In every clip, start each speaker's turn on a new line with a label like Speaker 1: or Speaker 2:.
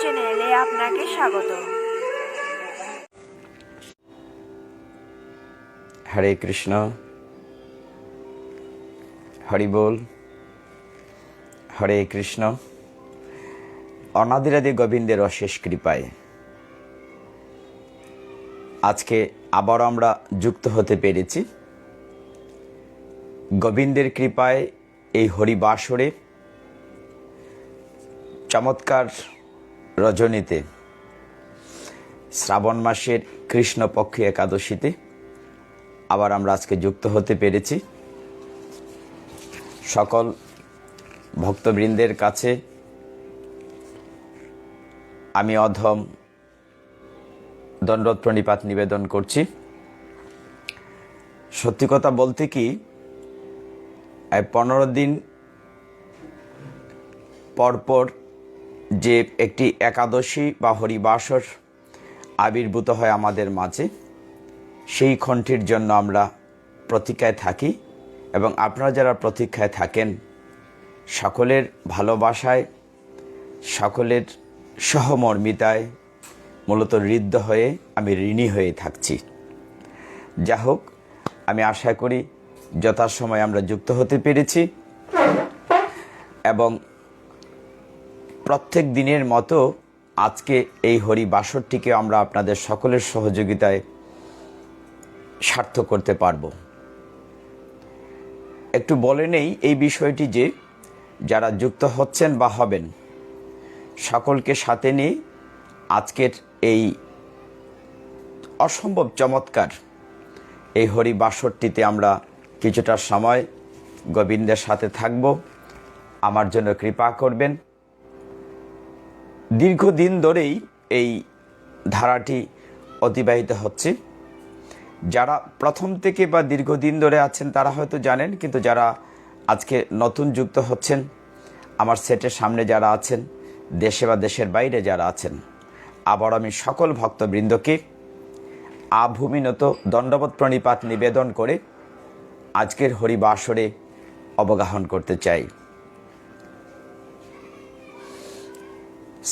Speaker 1: চ্যানেলে আপনাকে স্বাগত।
Speaker 2: হরে কৃষ্ণ, হরি বল, হরে কৃষ্ণ। অনাদিরাদি গোবিন্দের অশেষ কৃপায় আজকে আবার আমরা যুক্ত হতে পেরেছি। গোবিন্দের কৃপায় এই হরিবাসরে চমৎকার রজনীতে শ্রাবণ মাসের কৃষ্ণপক্ষী একাদশীতে আবার আমরা আজকে যুক্ত হতে পেরেছি। সকল ভক্তবৃন্দের কাছে আমি অধম দণ্ডবত প্রণিপাত নিবেদন করছি। সত্যি কথা বলতে কি, 15 দিন পরপর যে একটি একাদশী বা হরিবাসর আবির্ভূত হয় আমাদের মাঝে, সেই ক্ষণটির জন্য আমরা প্রতীক্ষায় থাকি এবং আপনারা যারা প্রতীক্ষায় থাকেন, সকলের ভালোবাসায়, সকলের সহমর্মিতায় মূলত ঋদ্ধ হয়ে আমি ঋণী হয়ে থাকছি। যা হোক, আমি আশা করি যথাসময়ে আমরা যুক্ত হতে পেরেছি এবং প্রত্যেক দিনের মতো আজকে এই হরিবাসরটিকে আমরা আপনাদের সকলের সহযোগিতায় সার্থক করতে পারব। একটু বলে নেই এই বিষয়টি যে যারা যুক্ত হচ্ছেন বা হবেন সকলকে সাথে নিয়ে আজকের এই অসম্ভব চমৎকার এই হরিবাসরটিতে আমরা কিছুটা সময় গোবিন্দের সাথে থাকব। আমার জন্য কৃপা করবেন। দীর্ঘদিন ধরেই এই ধারাটি অতিবাহিত হচ্ছে। যারা প্রথম থেকে বা দীর্ঘদিন ধরে আছেন তারা হয়তো জানেন, কিন্তু যারা আজকে নতুন যুক্ত হচ্ছেন, আমার সেটের সামনে যারা আছেন, দেশে বা দেশের বাইরে যারা আছেন, আবার আমি সকল ভক্তবৃন্দকে আভূমিনত দণ্ডবত প্রণিপাত নিবেদন করে আজকের হরিবাসরে অবগাহন করতে চাই।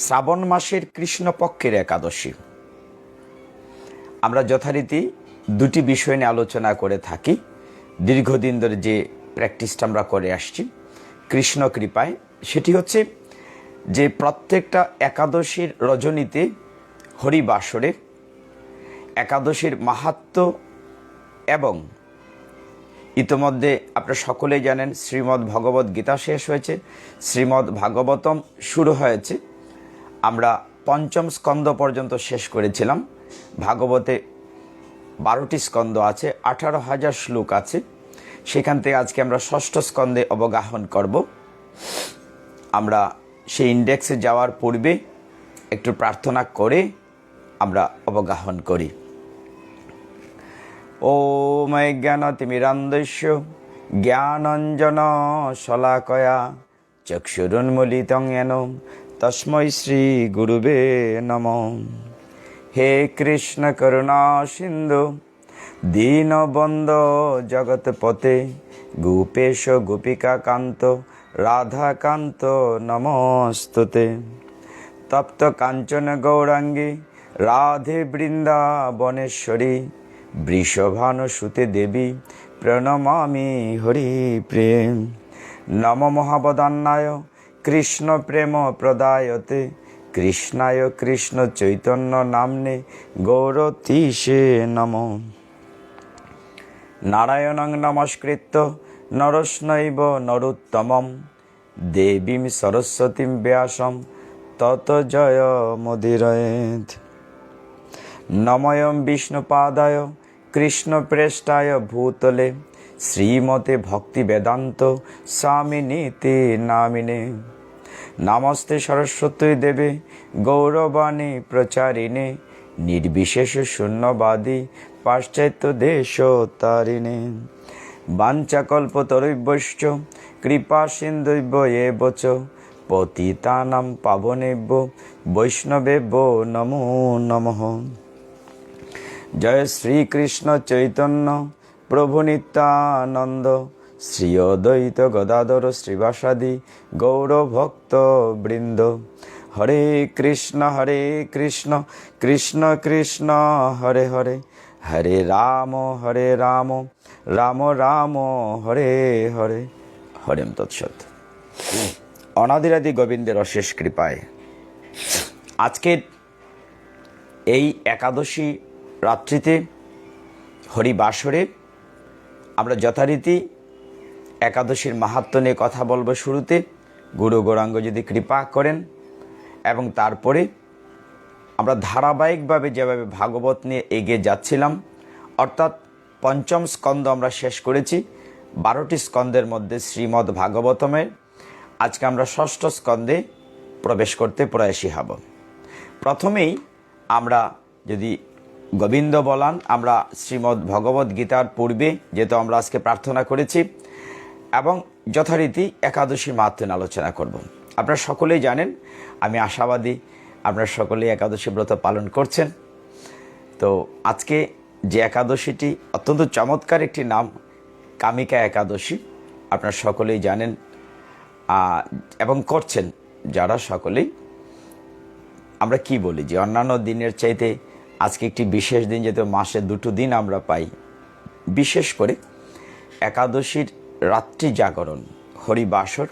Speaker 2: শ্রাবণ মাসের কৃষ্ণপক্ষের একাদশী আমরা যথারীতি দুটি বিষয় নিয়ে আলোচনা করে থাকি। দীর্ঘদিন ধরে যে প্র্যাকটিসটা আমরা করে আসছি কৃষ্ণ কৃপায়, সেটি হচ্ছে যে প্রত্যেকটা একাদশীর রজনীতে হরিবাসরে একাদশীর মাহাত্ম্য এবং ইতোমধ্যে আপনারা সকলেই জানেন শ্রীমদ্ ভগবদ্ গীতা শেষ হয়েছে, শ্রীমদ্ ভাগবতম শুরু হয়েছে। আমরা পঞ্চম স্কন্দ পর্যন্ত শেষ করেছিলাম। ভাগবতে 12টি স্কন্দ আছে, 18,000 শ্লোক আছে। সেখান থেকে আজকে আমরা ষষ্ঠ স্কন্ধে অবগাহন করব। আমরা সেই ইন্ডেক্সে যাওয়ার পূর্বে একটু প্রার্থনা করে আমরা অবগাহন করি। ওম জ্ঞানতিমিরান্ধস্য জ্ঞানাঞ্জন শলাকয়া চক্ষুরুন্মীলিতং येन তস্मै শ্রী গুরুবে নমঃ। হে কৃষ্ণ করুণা সিন্ধু দীনবন্ধো জগৎপতে গোপেশ গোপিকাকান্ত রাধাকান্ত নমস্তুতে। তপ্ত কাঞ্চন গৌরাঙ্গী রাধে বৃন্দাবনেশ্বরী বৃষভানুসুতে দেবী প্রণমামি হরিপ্রেম। নম মহাবদান্নায় কৃষ্ণ প্রেম প্রদায়তে কৃষ্ণায় কৃষ্ণ চৈতন্য নাম্নে গৌরতীশে নম। নারায়ণং নমস্কৃত্য নরস্নৈব নরোত্তমম দেবীম সরস্বতীম ব্যাসম তত জয় মুদিরয়েৎ। নময়ং বিষ্ণুপাদায় কৃষ্ণপ্রেষ্ঠায় ভূতলে শ্রীমতে ভক্তিবেদান্ত স্বামিনীতি নামিনে। নমস্তে সরস্বতী দেবে গৌরবাণী প্রচারিণে নির্বিশেষ শূন্যবাদী পাশ্চাত্য দেশ তারিণে। বাঞ্ছাকল্পতরুভ্যশ্চ কৃপা সিন্ধুভ্য এব চ পতিতানাং পাবনেভ্যো বৈষ্ণবেভ্যো নমো নমঃ। জয় শ্রীকৃষ্ণ চৈতন্য প্রভু নিত্যানন্দ শ্রী অদ্বৈত গদাধর শ্রীবাসাদি গৌরভক্ত বৃন্দ। হরে কৃষ্ণ কৃষ্ণ কৃষ্ণ হরে হরে, হরে রাম রাম রাম হরে হরে। হরিম তৎসৎ। অনাদিরাদি গোবিন্দের অশেষ কৃপায় আজকের এই একাদশী রাত্রিতে হরিবাসরে আমরা যথারীতি একাদশীর মাহাত্ম্য নিয়ে কথা বলবো। শুরুতে গুরু গৌরাঙ্গ যদি কৃপা করেন, এবং তারপরে আমরা ধারাবাহিকভাবে যেভাবে ভাগবত নিয়ে এগিয়ে যাচ্ছিলাম, অর্থাৎ পঞ্চম স্কন্দ আমরা শেষ করেছি। 12টি স্কন্দের মধ্যে শ্রীমদ্ ভাগবতমের আজকে আমরা ষষ্ঠ স্কন্ধে প্রবেশ করতে প্রয়াসী হব। প্রথমেই আমরা যদি গোবিন্দ বলান, আমরা শ্রীমদ্ ভগবত গীতার পূর্বে যেহেতু আমরা আজকে প্রার্থনা করেছি এবং যথারীতি একাদশীর মাহাত্ম্য আলোচনা করব। আপনারা সকলেই জানেন, আমি আশাবাদী আপনারা সকলেই একাদশী ব্রত পালন করছেন। তো আজকে যে একাদশীটি অত্যন্ত চমৎকার একটি নাম, কামিকা একাদশী, আপনারা সকলেই জানেন এবং করছেন যারা সকলেই। আমরা কি বলি যে অন্যান্য দিনের চাইতে আজকে একটি বিশেষ দিন, যেহেতু মাসে 2টো দিন আমরা পাই, বিশেষ করে একাদশীর রাত্রি জাগরণ হরিবাসর।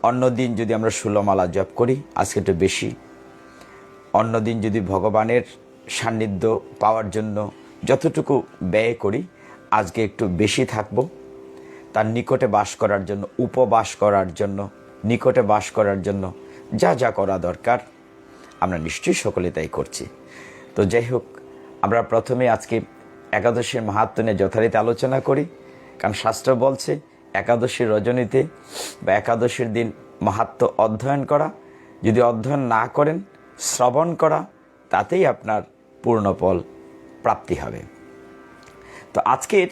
Speaker 2: অন্য দিন যদি আমরা ষোলমালা জপ করি, আজকে একটু বেশি। অন্য দিন যদি ভগবানের সান্নিধ্য পাওয়ার জন্য যতটুকু ব্যয় করি, আজকে একটু বেশি থাকব। তার নিকটে বাস করার জন্য, উপবাস করার জন্য, নিকটে বাস করার জন্য যা যা করা দরকার আমরা নিশ্চয়ই সকলে তাই করছি। তো যাই হোক, আমরা প্রথমে আজকে একাদশীর মাহাত্ম্য নিয়ে যথারীতি আলোচনা করি। কারণ শাস্ত্র বলছে একাদশীর রজনীতে বা একাদশীর দিন মাহাত্ম্য অধ্যয়ন করা, যদি অধ্যয়ন না করেন শ্রবণ করা, তাতেই আপনার পূর্ণ ফল প্রাপ্তি হবে। তো আজকের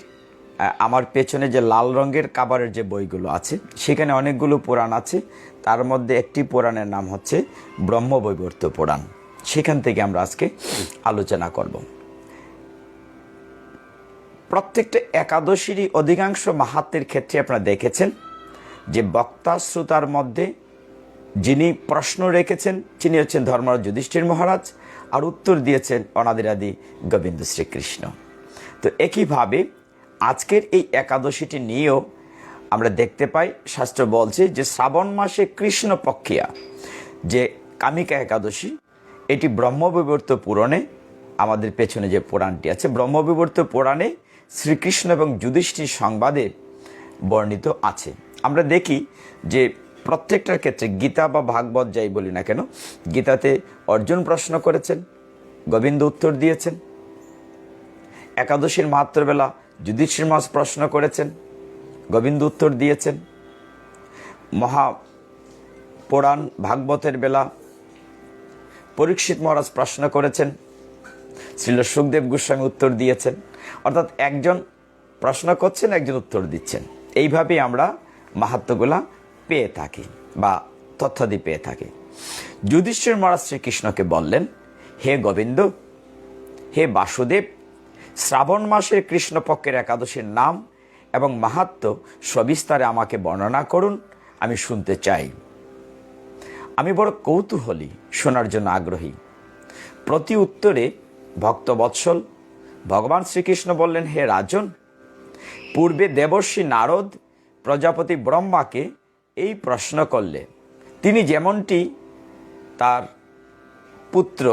Speaker 2: আমার পেছনে যে লাল রঙের কাবারের যে বইগুলো আছে, সেখানে অনেকগুলো পুরাণ আছে। তার মধ্যে একটি পুরাণের নাম হচ্ছে ব্রহ্মবৈবর্ত পুরাণ। সেখান থেকে আমরা আজকে আলোচনা করব। প্রত্যেকটা একাদশীরই অধিকাংশ মাহাত্ম্যের ক্ষেত্রে আপনারা দেখেছেন যে বক্তা শ্রোতার মধ্যে যিনি প্রশ্ন রেখেছেন তিনি হচ্ছেন ধর্মরাজ যুধিষ্ঠির মহারাজ, আর উত্তর দিয়েছেন অনাদিরাদি গোবিন্দ শ্রীকৃষ্ণ। তো একইভাবে আজকের এই একাদশীটি নিয়েও আমরা দেখতে পাই, শাস্ত্র বলছে যে শ্রাবণ মাসে কৃষ্ণ পক্ষিয়া যে কামিকা একাদশী, এটি ব্রহ্মবৈবর্ত পুরাণে, আমাদের পেছনে যে পুরাণটি আছে ব্রহ্মবৈবর্ত পুরাণে শ্রীকৃষ্ণ এবং যুধিষ্ঠির সংবাদে বর্ণিত আছে। আমরা দেখি যে প্রত্যেকটার ক্ষেত্রে গীতা বা ভাগবত যাই বলি না কেন, গীতাতে অর্জুন প্রশ্ন করেছেন, গোবিন্দ উত্তর দিয়েছেন। একাদশীর মাহাত্ম্যের বেলা যুধিষ্ঠির মহারাজ প্রশ্ন করেছেন, গোবিন্দ উত্তর দিয়েছেন। মহাপুরাণ ভাগবতের বেলা পরীক্ষিত মহারাজ প্রশ্ন করেছেন, শ্রীল সুখদেব গোস্বামী উত্তর দিয়েছেন। অর্থাৎ একজন প্রশ্ন করছেন, একজন উত্তর দিচ্ছেন। এইভাবেই আমরা মাহাত্ম্যগুলা পেয়ে থাকি বা তথ্যাদি পেয়ে থাকি। যুধিষ্ঠির মহারাজ শ্রীকৃষ্ণকে বললেন, হে গোবিন্দ, হে বাসুদেব, শ্রাবণ মাসের কৃষ্ণপক্ষের একাদশীর নাম এবং মাহাত্ম্য সবিস্তারে আমাকে বর্ণনা করুন, আমি শুনতে চাই। আমি বড় কৌতূহলী, শোনার জন্য আগ্রহী। প্রতি উত্তরে ভক্তবৎসল ভগবান শ্রীকৃষ্ণ বললেন, হে রাজন, পূর্বে দেবর্ষি নারদ প্রজাপতি ব্রহ্মাকে এই প্রশ্ন করলে তিনি যেমনটি তার পুত্র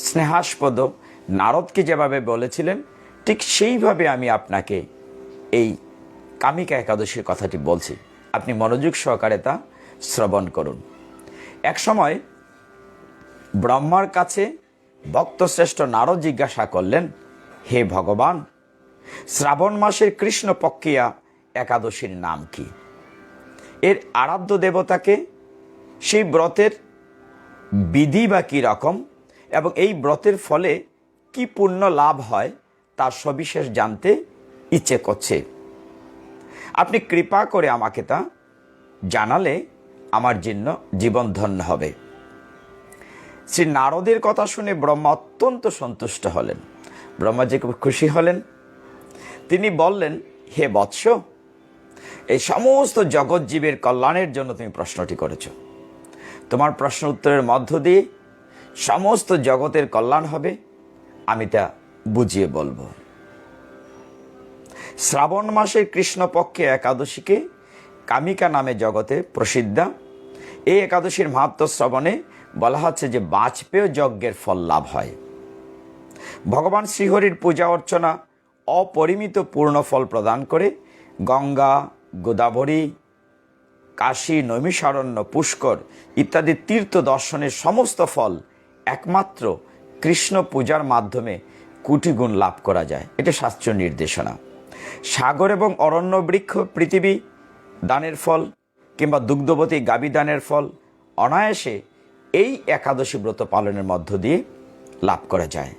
Speaker 2: স্নেহাস্পদ নারদকে যেভাবে বলেছিলেন, ঠিক সেইভাবে আমি আপনাকে এই কামিকা একাদশীর কথাটি বলছি। আপনি মনোযোগ সহকারে তা শ্রবণ করুন। এক সময় ব্রহ্মার কাছে ভক্তশ্রেষ্ঠ নারদ জিজ্ঞাসা করলেন, হে ভগবান, শ্রাবণ মাসের কৃষ্ণ পক্ষিয়া একাদশীর নাম কি? এর আরাধ্য দেবতাকে, সেই ব্রতের বিধি বা কী রকম, এবং এই ব্রতের ফলে কি পুণ্য লাভ হয় তার সবিশেষ জানতে ইচ্ছে করছে। আপনি কৃপা করে আমাকে তা জানালে আমার জন্য জীবন ধন্য হবে। শ্রী নারদের কথা শুনে ব্রহ্মা অত্যন্ত সন্তুষ্ট হলেন। ব্রহ্মাজি খুব খুশি হলেন। তিনি বললেন, হে বৎস, এই সমস্ত জগৎজীবের কল্যাণের জন্য তুমি প্রশ্নটি করেছ। তোমার প্রশ্ন উত্তরের মধ্য দিয়ে সমস্ত জগতের কল্যাণ হবে, আমি তা বুঝিয়ে বলবো। শ্রাবণ মাসের কৃষ্ণপক্ষে একাদশীকে কামিকা নামে জগতে প্রসিদ্ধা। এই একাদশীর মাহাত্ম্য শ্রবণে বলা হচ্ছে যে বাজপেয় যজ্ঞের ফল লাভ হয়। ভগবান শ্রীহরির পূজা অর্চনা অপরিমিত পূর্ণ ফল প্রদান করে। গঙ্গা, গোদাবরী, কাশী, নৈমিষারণ্য, পুষ্কর ইত্যাদি তীর্থ দর্শনের সমস্ত ফল একমাত্র কৃষ্ণ পূজার মাধ্যমে কোটি গুণ লাভ করা যায়। এটা শাস্ত্রীয় নির্দেশনা। সাগর এবং অরণ্য বৃক্ষ পৃথিবী দানের ফল কিংবা দুগ্ধবতী গাভী দানের ফল অনায়াসে এই একাদশী ব্রত পালনের মধ্য দিয়ে লাভ করা যায়।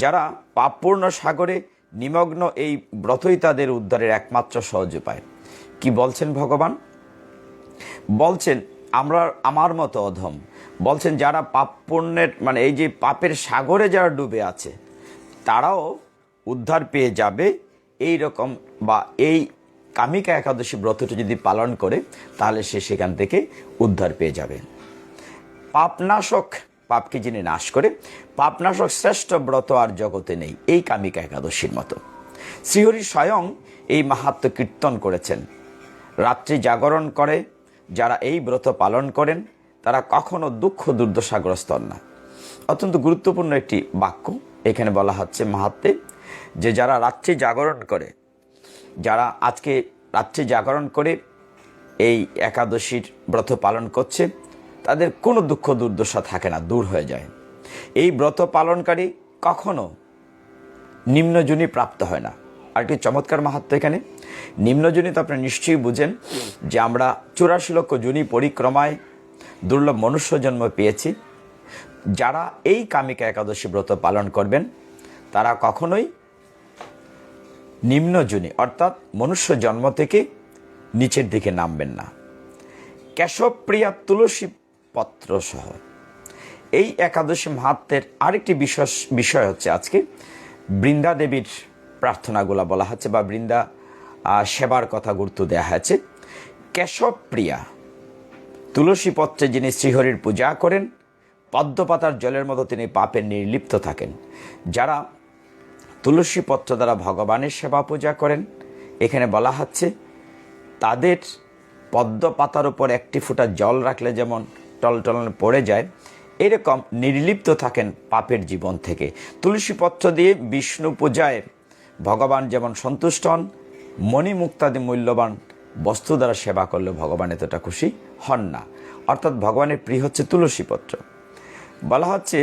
Speaker 2: যারা পাপপূর্ণ সাগরে নিমগ্ন, এই ব্রতই তাদের উদ্ধারের একমাত্র সহজ উপায়। কি বলছেন ভগবান? বলছেন আমার মতো অধম, বলছেন যারা পাপ পুণ্যের মানে এই যে পাপের সাগরে যারা ডুবে আছে তারাও উদ্ধার পেয়ে যাবে। এই রকম বা এই কামিকা একাদশী ব্রতটি যদি পালন করে তাহলে সে সেখান থেকে উদ্ধার পেয়ে যাবে। পাপনাশক, পাপকে যিনি নাশ করে, পাপনাশক শ্রেষ্ঠ ব্রত আর জগতে নেই এই কামিকা একাদশীর মতো। শ্রীহরি স্বয়ং এই মাহাত্ম্য কীর্তন করেছেন। রাত্রি জাগরণ করে যারা এই ব্রত পালন করেন তারা কখনো দুঃখ দুর্দশাগ্রস্ত হন না। অত্যন্ত গুরুত্বপূর্ণ একটি বাক্য এখানে বলা হচ্ছে মাহাত্ম্যে, যে যারা রাত্রি জাগরণ করে, যারা আজকে রাত্রি জাগরণ করে এই একাদশীর ব্রত পালন করছে তাদের কোনো দুঃখ দুর্দশা থাকে না, দূর হয়ে যায়। এই ব্রত পালনকারী কখনো নিম্নজনী প্রাপ্ত হয় না। আর একটি চমৎকার মাহাত্ম্য এখানে। নিম্নজনী তো আপনি নিশ্চয়ই বুঝেন যে আমরা 84 লক্ষ জনী পরিক্রমায় দুর্লভ মনুষ্য জন্ম পেয়েছি। যারা এই কামিকা একাদশী ব্রত পালন করবেন তারা কখনোই নিম্নজনী অর্থাৎ মনুষ্য জন্ম থেকে নিচের দিকে নামবেন না। কেশবপ্রিয়া তুলসী পত্র সহ এই একাদশী মাহাত্ম্যের আরেকটি বিষয় হচ্ছে আজকে বৃন্দা দেবীর প্রার্থনাগুলা বলা হচ্ছে বা বৃন্দা সেবার কথা গুরুত্ব দেওয়া হয়েছে। কেশবপ্রিয়া তুলসী পত্রে যিনি শ্রীহরির পূজা করেন, পদ্মপাতার জলের মতো তিনি পাপে নির্লিপ্ত থাকেন। যারা তুলসী পত্র দ্বারা ভগবানের সেবা পূজা করেন, এখানে বলা হচ্ছে তাদের পদ্ম পাতার উপর একটি ফোঁটা জল রাখলে যেমন টলটলনে পড়ে যায়, এরকম নির্লিপ্ত থাকেন পাপের জীবন থেকে। তুলসী পত্র দিয়ে বিষ্ণু পূজায় ভগবান যেমন সন্তুষ্ট হন, মণিমুক্তাদি মূল্যবান বস্তু দ্বারা সেবা করলে ভগবান এতটা খুশি হন না। অর্থাৎ ভগবানের প্রিয় হচ্ছে তুলসী পত্র। বলা হচ্ছে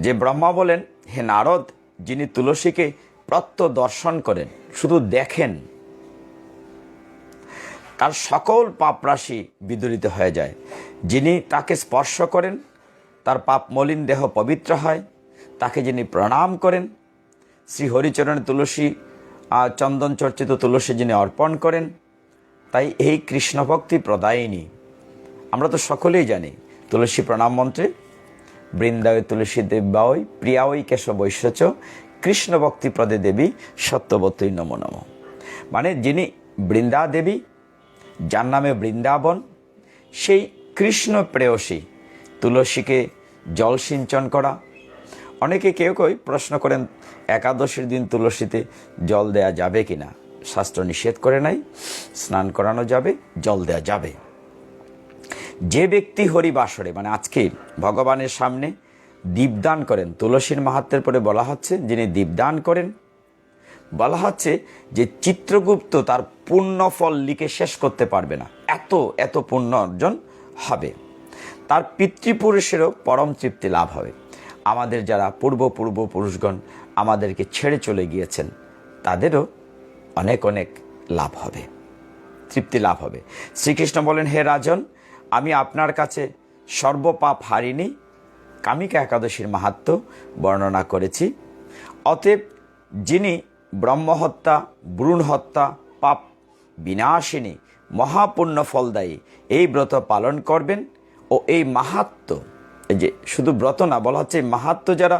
Speaker 2: যে ব্রহ্মা বলেন, হে নারদ, যিনি তুলসীকে প্রত্যদর্শন করেন, শুধু দেখেন, তার সকল পাপ রাশি বিদূরিত হয়ে যায়। যিনি তাকে স্পর্শ করেন তার পাপ মলিন দেহ পবিত্র হয়। তাকে যিনি প্রণাম করেন, শ্রী হরিচরণে তুলসী চন্দন চর্চিত তুলসী যিনি অর্পণ করেন, তাই এই কৃষ্ণভক্তি প্রদায়িনী। আমরা তো সকলেই জানি তুলসী প্রণাম মন্ত্রে বৃন্দায় তুলসী দেব্যায় প্রিয়াওই কেশবৈশ্বচ কৃষ্ণভক্তি প্রদে দেবী সত্যবতী নমো নমঃ। মানে যিনি বৃন্দা দেবী, যার নামে বৃন্দাবন, সেই কৃষ্ণ প্রেয়সী তুলসীকে জল সিঞ্চন করা। অনেকে কেউ প্রশ্ন করেন একাদশীর দিন তুলসীতে জল দেয়া যাবে কিনা। শাস্ত্র নিষেধ করে নাই, স্নান করানো যাবে, জল দেয়া যাবে। যে ব্যক্তি হরিবাসরে মানে আজকে ভগবানের সামনে দীপদান করেন, তুলসীর মাহাত্ম্যের পরে বলা হচ্ছে যিনি দীপদান করেন, বলা হচ্ছে যে চিত্রগুপ্ত তার পুণ্য ফল লিখে শেষ করতে পারবে না, এত পুণ্য অর্জন হবে। তার পিতৃপুরুষেরও পরম তৃপ্তি লাভ হবে। আমাদের যারা পূর্বপুরুষগণ আমাদেরকে ছেড়ে চলে গিয়েছেন তাদেরও অনেক অনেক লাভ হবে, তৃপ্তি লাভ হবে। শ্রীকৃষ্ণ বলেন, হে রাজন, আমি আপনার কাছে সর্বপাপ হারিনি কামিকা একাদশীর মাহাত্ম্য বর্ণনা করেছি। অতএব যিনি ব্রহ্মহত্যা, ভ্রূণ হত্যা, পাপ বিনাশিনী মহাপুণ্য ফলদায়ী এই ব্রত পালন করবেন ও এই মাহাত্ম্য, এই যে শুধু ব্রত না, বলা হচ্ছে এই মাহাত্ম্য যারা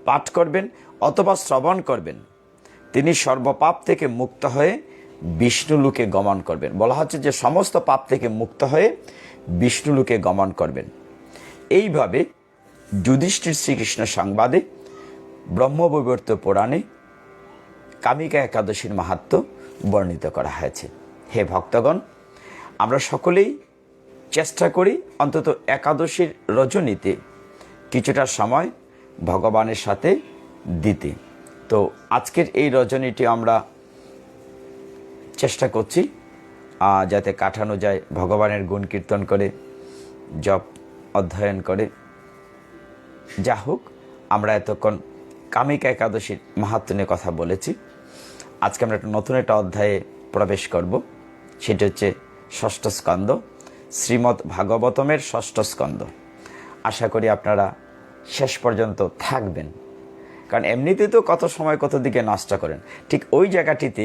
Speaker 2: পাঠ করবেন অথবা শ্রবণ করবেন তিনি সর্বপাপ থেকে মুক্ত হয়ে বিষ্ণুলোকে গমন করবেন। বলা হচ্ছে যে সমস্ত পাপ থেকে মুক্ত হয়ে বিষ্ণুলোকে গমন করবেন। এইভাবে যুধিষ্ঠির শ্রীকৃষ্ণ সংবাদে ব্রহ্মবৈবর্ত পুরাণে কামিকা একাদশীর মাহাত্ম্য বর্ণিত করা হয়েছে। হে ভক্তগণ, আমরা সকলেই চেষ্টা করি অন্তত একাদশীর রজনীতে কিছুটা সময় ভগবানের সাথে দিতে। তো আজকের এই রজনীটি আমরা চেষ্টা করছি যাতে কাটানো যায় ভগবানের গুণ কীর্তন করে, জপ অধ্যয়ন করে। যা হোক, আমরা এতক্ষণ কামিকা একাদশীর মাহাত্ম্য নিয়ে কথা বলেছি। আজকে আমরা নতুন একটা অধ্যায়ে প্রবেশ করব। সেটি হচ্ছে ষষ্ঠ স্কন্দ, শ্রীমদ্ ভাগবতমের ষষ্ঠ স্কন্দ। আশা করি আপনারা শেষ পর্যন্ত থাকবেন, কারণ এমনিতে তো কত সময় কত দিকে নষ্ট করেন। ঠিক ওই জায়গাটিতে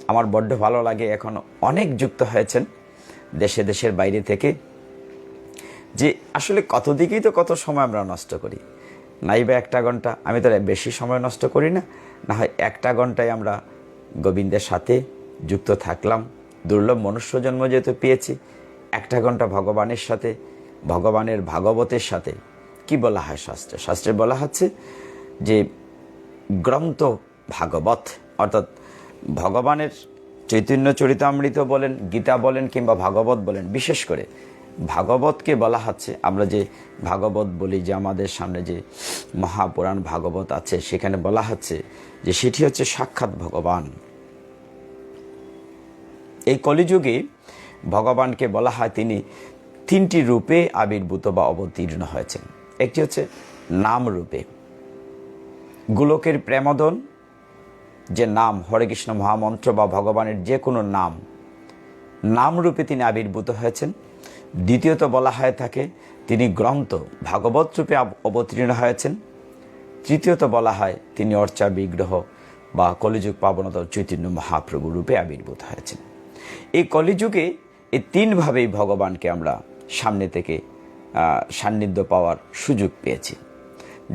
Speaker 2: আমার বড্ড ভালো লাগে, এখন অনেক যুক্ত হয়েছেন দেশের বাইরে থেকে, যে আসলে কত দিকেই তো কত সময় আমরা নষ্ট করি। নাইবা 1 ঘন্টা, আমি তো বেশি সময় নষ্ট করি না, না হয় 1 ঘন্টায় আমরা গোবিন্দের সাথে যুক্ত থাকলাম। দুর্লভ মনুষ্য জন্ম যেহেতু পেয়েছি, 1 ঘন্টা ভগবানের সাথে, ভগবানের ভাগবতের সাথে। কি বলা হয় শাস্ত্রে বলা হচ্ছে যে গ্রন্থ ভাগবত, অর্থাৎ ভগবানের চৈতন্য চরিতামৃত বলেন, গীতা বলেন কিংবা ভাগবত বলেন, বিশেষ করে ভাগবতকে বলা হচ্ছে, আমরা যে ভাগবত বলি, যে আমাদের সামনে যে মহাপুরাণ ভাগবত আছে, সেখানে বলা হচ্ছে যে সেটি হচ্ছে সাক্ষাৎ ভগবান। এই কলিযুগে ভগবানকে বলা হয় তিনি 3টি রূপে আবির্ভূত বা অবতীর্ণ হয়েছেন। একটি হচ্ছে নাম রূপে, গোলকের প্রেমদন যে নাম, হরে কৃষ্ণ মহামন্ত্র বা ভগবানের যে কোনো নাম রূপে তিনি আবির্ভূত হয়েছেন। দ্বিতীয়ত বলা হয়ে থাকে তিনি গ্রন্থ ভাগবত রূপে অবতীর্ণ হয়েছেন। তৃতীয়ত বলা হয় তিনি অর্চা বিগ্রহ বা কলিযুগ পাবনতর চৈতন্য মহাপ্রভু রূপে আবির্ভূত হয়েছেন। এই কলিযুগে এই 3ভাবেই ভগবানকে আমরা সামনে থেকে সান্নিধ্য পাওয়ার সুযোগ পেয়েছি।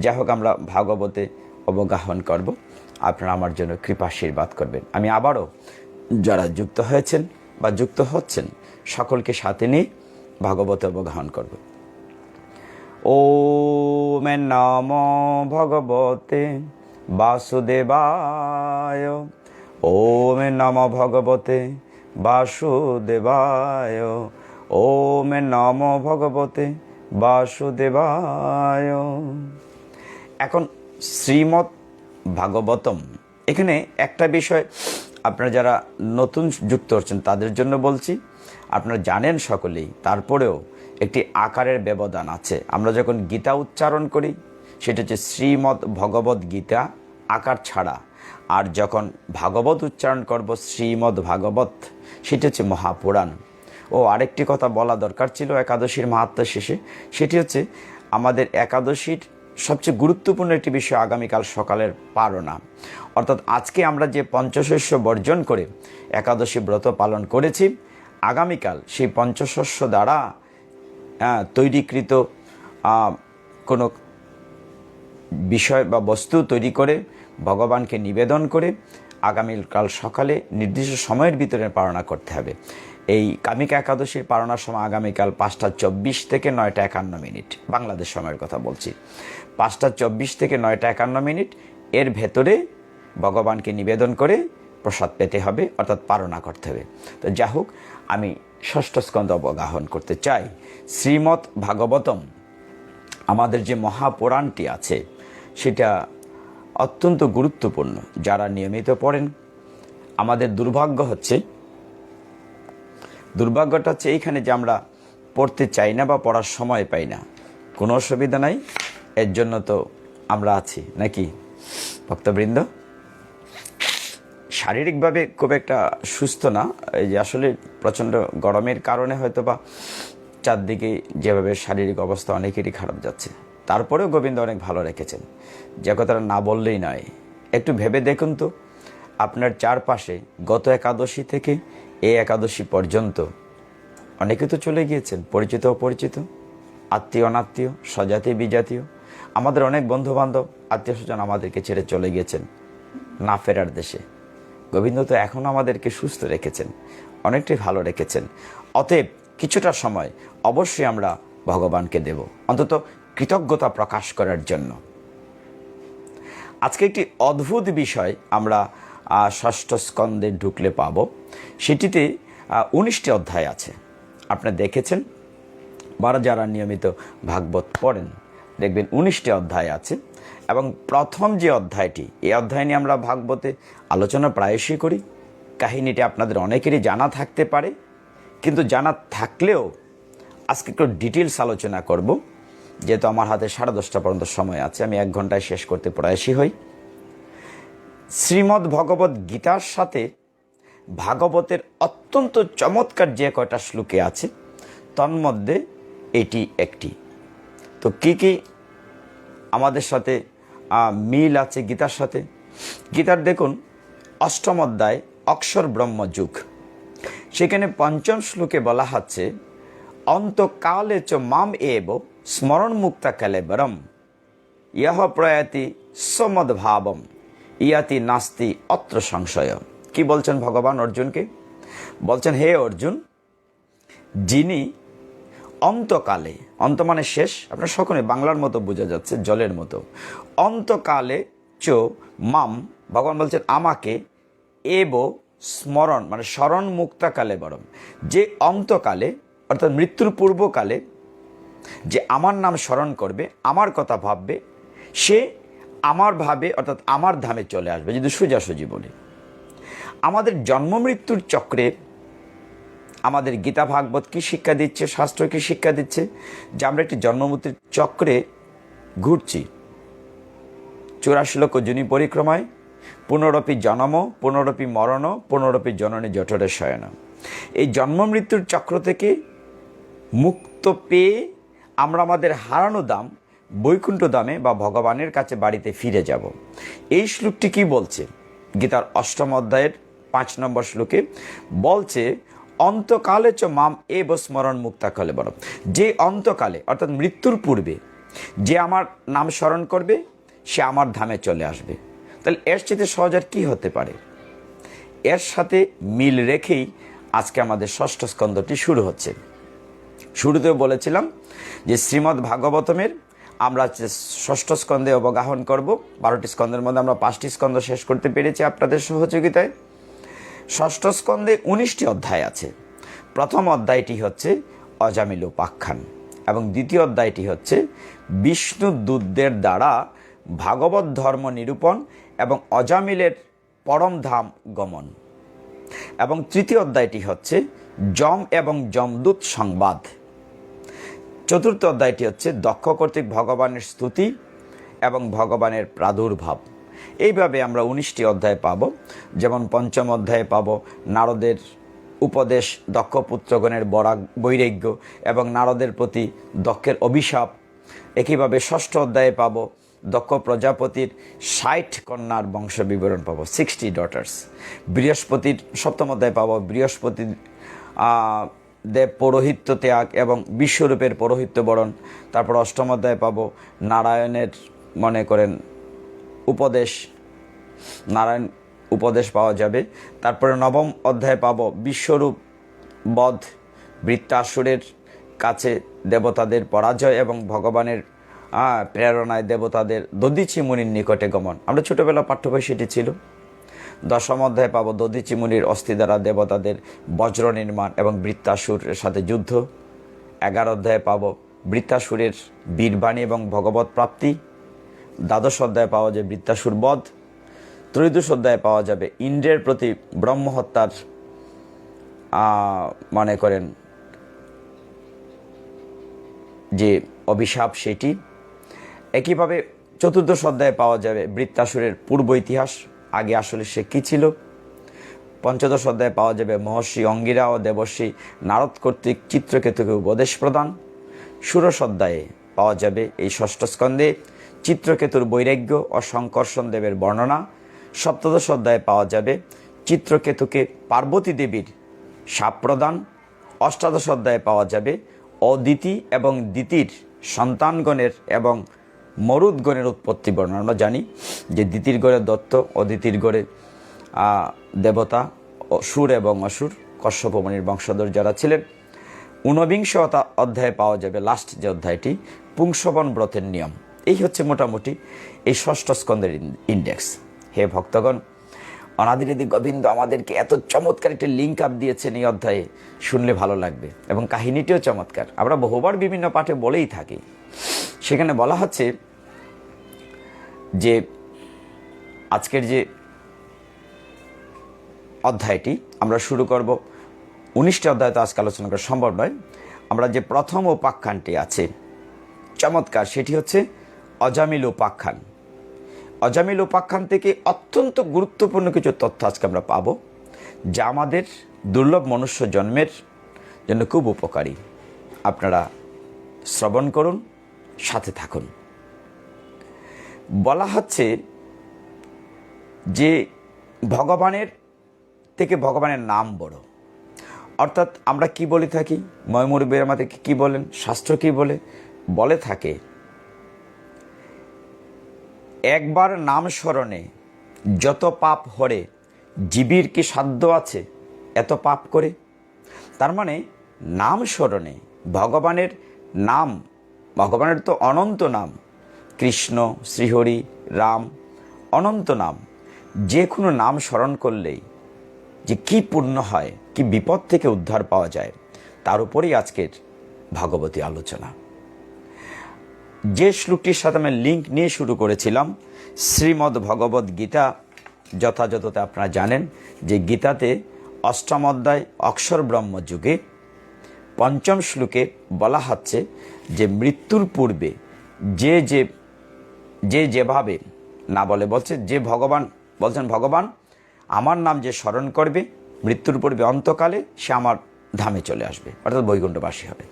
Speaker 2: যাই হোক, আমরা ভাগবতে অবগাহন করব। আপনারা আমার জন্য কৃপাশীর্বাদ করবেন। আমি আবারও যারা যুক্ত হয়েছেন বা যুক্ত হচ্ছেন সকলকে সাথে নিয়ে ভাগবতে অবগাহন করব। ওম নমো ভগবতে বাসুদেবায়, ওম নমো ভগবতে বাসুদেবায়, ওম নমো ভগবতে বাসুদেবায়। এখন শ্রীমদ্ ভাগবতম, এখানে একটা বিষয় আপনারা যারা নতুন যুক্ত হচ্ছেন তাদের জন্য বলছি। আপনারা জানেন সকলেই, তারপরেও একটি আকারের ব্যবধান আছে। আমরা যখন গীতা উচ্চারণ করি সেটা হচ্ছে শ্রীমদ্ ভগবত গীতা আকার ছাড়া, আর যখন ভাগবত উচ্চারণ করব শ্রীমদ্ ভাগবত, সেটি হচ্ছে মহাপুরাণ। ও আরেকটি কথা বলা দরকার ছিল একাদশীর মাহাত্ম্য শেষে, সেটি হচ্ছে আমাদের একাদশীর সবচেয়ে গুরুত্বপূর্ণ একটি বিষয় আগামীকাল সকালের পারণা। অর্থাৎ আজকে আমরা যে পঞ্চশস্য বর্জন করে একাদশী ব্রত পালন করেছি, আগামীকাল সেই পঞ্চশস্য দ্বারা তৈরিকৃত কোনো বিষয় বা বস্তু তৈরি করে ভগবানকে নিবেদন করে আগামীকাল সকালে নির্দিষ্ট সময়ের ভিতরে পালনা করতে হবে। এই কামিকা একাদশীর পালনার সময় আগামীকাল 5টা 24 থেকে 9টা 51 বাংলাদেশ সময়ের কথা বলছি। 5টা 24 থেকে 9টা 51 এর ভেতরে ভগবানকে নিবেদন করে প্রসাদ পেতে হবে, অর্থাৎ পালনা করতে হবে। তো যা হোক, আমি ষষ্ঠ স্কন্ধ অবগাহন করতে চাই। শ্রীমদ্ ভাগবতম, আমাদের যে মহাপুরাণটি আছে সেটা অত্যন্ত গুরুত্বপূর্ণ। যারা নিয়মিত পড়েন, আমাদের দুর্ভাগ্যটা হচ্ছে এইখানে যে আমরা পড়তে চাই না বা পড়ার সময় পাই না। কোনো অসুবিধা নাই, এর জন্য তো আমরা আছি নাকি ভক্তবৃন্দ। শারীরিকভাবে খুব একটা সুস্থ না, এই যে আসলে প্রচণ্ড গরমের কারণে হয়তো বা চারদিকে যেভাবে শারীরিক অবস্থা অনেকেরই খারাপ যাচ্ছে, তারপরেও গোবিন্দ অনেক ভালো রেখেছেন। যে কথাটা না বললেই নয়। একটু ভেবে দেখুন তো, আপনার চারপাশে গত একাদশী থেকে এই একাদশী পর্যন্ত অনেকে তো চলে গিয়েছেন, পরিচিত অপরিচিত, আত্মীয় অনাত্মীয়, স্বজাতীয় বিজাতীয়। আমাদের অনেক বন্ধুবান্ধব আত্মীয় স্বজন আমাদেরকে ছেড়ে চলে গিয়েছেন না ফেরার দেশে। গোবিন্দ তো এখনও আমাদেরকে সুস্থ রেখেছেন, অনেকটাই ভালো রেখেছেন। অতএব কিছুটা সময় অবশ্যই আমরা ভগবানকে দেব, অন্তত কৃতজ্ঞতা প্রকাশ করার জন্য। আজকে একটি অদ্ভুত বিষয় আমরা ষষ্ঠ স্কন্ধে ঢুকলে পাব। সেটিতে 19টি অধ্যায় আছে। আপনারা দেখেছেন, যারা নিয়মিত ভাগবত পড়েন দেখবেন 19টি অধ্যায় আছে। এবং প্রথম যে অধ্যায়টি, এই অধ্যায় নিয়ে আমরা ভাগবতে আলোচনা প্রায়শই করি। কাহিনীটি আপনাদের অনেকেরই জানা থাকতে পারে, কিন্তু জানা থাকলেও আজকে একটু ডিটেলস আলোচনা করব। যেহেতু আমার হাতে 10:30 পর্যন্ত সময় আছে, আমি 1 ঘন্টায় শেষ করতে প্রয়াসী হই। শ্রীমদ্ ভগবত গীতার সাথে ভাগবতের অত্যন্ত চমৎকার যে কয়টা শ্লোকে আছে, তন্মধ্যে এটি একটি। তো কি কি আমাদের সাথে মিল আছে গীতার সাথে? গীতার দেখুন 8ম অধ্যায় অক্ষর ব্রহ্মযুগ, সেখানে 5ম শ্লোকে বলা হচ্ছে, অন্তকালে চ মাম এব স্মরণ মুক্তা কালেবরম ইহ প্রয়াতি সমদ্ভাবম ইয়াতি নাস্তি অত্র সংশয়। কি বলছেন ভগবান অর্জুনকে? বলছেন, হে অর্জুন, যিনি অন্তকালে, অন্ত মানে শেষ, আপনার সকলে বাংলার মতো বোঝা যাচ্ছে, জলের মতো, অন্তকালে চ মাম, ভগবান বলছেন আমাকে, এব স্মরণ মানে স্মরণ মুক্তা কালে বরম, যে অন্তকালে অর্থাৎ মৃত্যুর পূর্বকালে যে আমার নাম স্মরণ করবে, আমার কথা ভাববে, সে আমার ভাবে অর্থাৎ আমার ধামে চলে আসবে। যদি সোজাসুজি বলি, আমাদের জন্ম মৃত্যুর চক্রে আমাদের গীতা ভাগবত কি শিক্ষা দিচ্ছে, শাস্ত্র কি শিক্ষা দিচ্ছে? যে আমরা একটি জন্ম মৃত্যুর চক্রে ঘুরছি। 84 লক্ষ যোনি পরিক্রমায়, পুনরপি জনম, পুনরপি মরণ, পুনরপি জননী জঠরে শয়ন। এই জন্ম মৃত্যুর চক্র থেকে মুক্ত পেয়ে আমরা আমাদের হারানো দাম বৈকুণ্ঠ ধামে বা ভগবানের কাছে বাড়িতে ফিরে যাব। এই শ্লোকটি কি বলছে? গীতার 8ম অধ্যায়ের 5 নম্বর শ্লোকে বলছে, অন্তকালে চ মাম এব স্মরণ মুক্তা কালে বরম, যে অন্তকালে অর্থাৎ মৃত্যুর পূর্বে যে আমার নাম স্মরণ করবে, সে আমার ধামে চলে আসবে। তাহলে এর চেয়ে সহজ আর কি হতে পারে? এর সাথে মিল রেখেই আজকে আমাদের ষষ্ঠ স্কন্ধটি শুরু হচ্ছে। শুরুতেও বলেছিলাম যে শ্রীমদ্ ভাগবতমের আমরা ষষ্ঠ স্কন্ধে অবগাহন করব। 12টি স্কন্ধের মধ্যে আমরা 5টি স্কন্ধ শেষ করতে পেরেছি আপনাদের সহযোগিতায়। ষষ্ঠ স্কন্ধে 19টি অধ্যায় আছে। প্রথম অধ্যায়টি হচ্ছে অজামিল উপাখ্যান এবং দ্বিতীয় অধ্যায়টি হচ্ছে বিষ্ণু দূতদের দ্বারা ভাগবত ধর্ম নিরূপণ এবং অজামিলের পরম ধাম গমন, এবং তৃতীয় অধ্যায়টি হচ্ছে যম এবং যমদূত সংবাদ। চতুর্থ অধ্যায়টি হচ্ছে দক্ষ কর্তৃক ভগবানের স্তুতি এবং ভগবানের প্রাদুর্ভাব। এইভাবে আমরা 19টি অধ্যায় পাব। যেমন 5ম অধ্যায়ে পাব নারদের উপদেশ, দক্ষ পুত্রগণের বৈরাগ্য এবং নারদের প্রতি দক্ষের অভিশাপ। একইভাবে 6ষ্ঠ অধ্যায়ে পাব দক্ষ প্রজাপতির 60 কন্যার বংশ বিবরণ পাব, 60 ডটার্স। বৃহস্পতির 7ম অধ্যায়ে পাব বৃহস্পতির দেব পৌরোহিত্য ত্যাগ এবং বিশ্বরূপের পৌরোহিত্য বরণ। তারপর 8ম অধ্যায়ে পাব নারায়ণের মনে করেন উপদেশ, নারায়ণ উপদেশ পাওয়া যাবে। তারপরে 9ম অধ্যায়ে পাব বিশ্বরূপ বধ, বৃত্তাসুরের কাছে দেবতাদের পরাজয় এবং ভগবানের প্রেরণায় দেবতাদের দধীচি মুনির নিকটে গমন। আমরা ছোটোবেলা পাঠ্য বই সেটি ছিল। 10ম অধ্যায়ে পাব দধীচি মুনির অস্থি দ্বারা দেবতাদের বজ্র নির্মাণ এবং বৃত্তাসুরের সাথে যুদ্ধ। 11 অধ্যায়ে পাব বৃত্তাসুরের বীরবাণী এবং ভগবত প্রাপ্তি। 12শ অধ্যায়ে পাওয়া যায় বৃত্তাসুর বধ। 13শ অধ্যায়ে পাওয়া যাবে ইন্দ্রের প্রতি ব্রহ্মহত্যার মনে করেন যে অভিশাপ সেটি। একইভাবে 14শ অধ্যায়ে পাওয়া যাবে বৃত্তাসুরের পূর্ব ইতিহাস, আগে আসলে সে কী ছিল। 15শ অধ্যায়ে পাওয়া যাবে মহর্ষি অঙ্গিরা ও দেবর্ষি নারদ কর্তৃক চিত্রকেতুকে উপদেশ প্রদান। 16শ অধ্যায়ে পাওয়া যাবে এই ষষ্ঠ স্কন্ধে চিত্রকেতুর বৈরাগ্য ও শঙ্কর্ষণ দেবের বর্ণনা। 17শ অধ্যায়ে পাওয়া যাবে চিত্রকেতুকে পার্বতী দেবীর শাপ প্রদান। 18শ অধ্যায়ে পাওয়া যাবে অদিতি এবং দিতির সন্তানগণের এবং মরুদগণের উৎপত্তি বর্ণনা। আমরা জানি যে দিতির গড়ে দত্ত, অদিতির গড়ে দেবতা সুর এবং অসুর, কশ্যপ মুনির বংশধর যারা ছিলেন। ঊনবিংশ অধ্যায়ে পাওয়া যাবে লাস্ট যে অধ্যায়টি, পুংসবন ব্রতের নিয়ম। এই হচ্ছে মোটামুটি এই ষষ্ঠ স্কন্ধের ইন্ডেক্স। হে ভক্তগণ, অনাদিনিধি গোবিন্দ আমাদেরকে এত চমৎকার একটা লিঙ্ক আপ দিয়েছেন এই অধ্যায়ে, শুনলে ভালো লাগবে। এবং কাহিনীটিও চমৎকার, আমরা বহুবার বিভিন্ন পাঠে বলেই থাকি। সেখানে বলা হচ্ছে যে আজকের যে অধ্যায়টি আমরা শুরু করব, 19টি অধ্যায় তো আজকে আলোচনা করা সম্ভব নয়। আমরা যে প্রথম উপাখ্যানটি আছে চমৎকার, সেটি হচ্ছে অজামিল উপাখ্যান। অজামিল উপাখ্যান থেকে অত্যন্ত গুরুত্বপূর্ণ কিছু তথ্য আজকে আমরা পাব, যা আমাদের দুর্লভ মনুষ্য জন্মের জন্য খুব উপকারী। আপনারা শ্রবণ করুন, সাথে থাকুন। বলা হচ্ছে যে ভগবানের থেকে ভগবানের নাম বড়। অর্থাৎ আমরা কি বলে থাকি, ময়মুরব্বী আমাদেরকে কি বলেন, শাস্ত্র কি বলে থাকে, একবার নাম স্মরণে যত পাপ হরে, জীবের কি সাধ্য আছে এত পাপ করে। তার মানে নাম স্মরণে ভগবানের নাম, ভগবানের তো অনন্ত নাম, কৃষ্ণ, শ্রীহরি, রাম, অনন্ত নাম। যে কোনো নাম স্মরণ করলেই যে কি পুণ্য হয়, কি বিপদ থেকে উদ্ধার পাওয়া যায়, তার উপরেই আজকের ভাগবতী আলোচনা। যে শ্লোকটির সাথে আমি লিঙ্ক নিয়ে শুরু করেছিলাম, শ্রীমদ্ ভগবদ গীতা, যথাযথতে আপনারা জানেন যে গীতাতে অষ্টম অধ্যায় অক্ষর ব্রহ্ম যুগে পঞ্চম শ্লোকে বলা হচ্ছে যে মৃত্যুর পূর্বে যেভাবে না বলছে, যে ভগবান বলছেন, ভগবান আমার নাম যে স্মরণ করবে মৃত্যুর পূর্বে অন্তকালে সে আমার ধামে চলে আসবে, অর্থাৎ বৈকুণ্ঠবাসী হবে।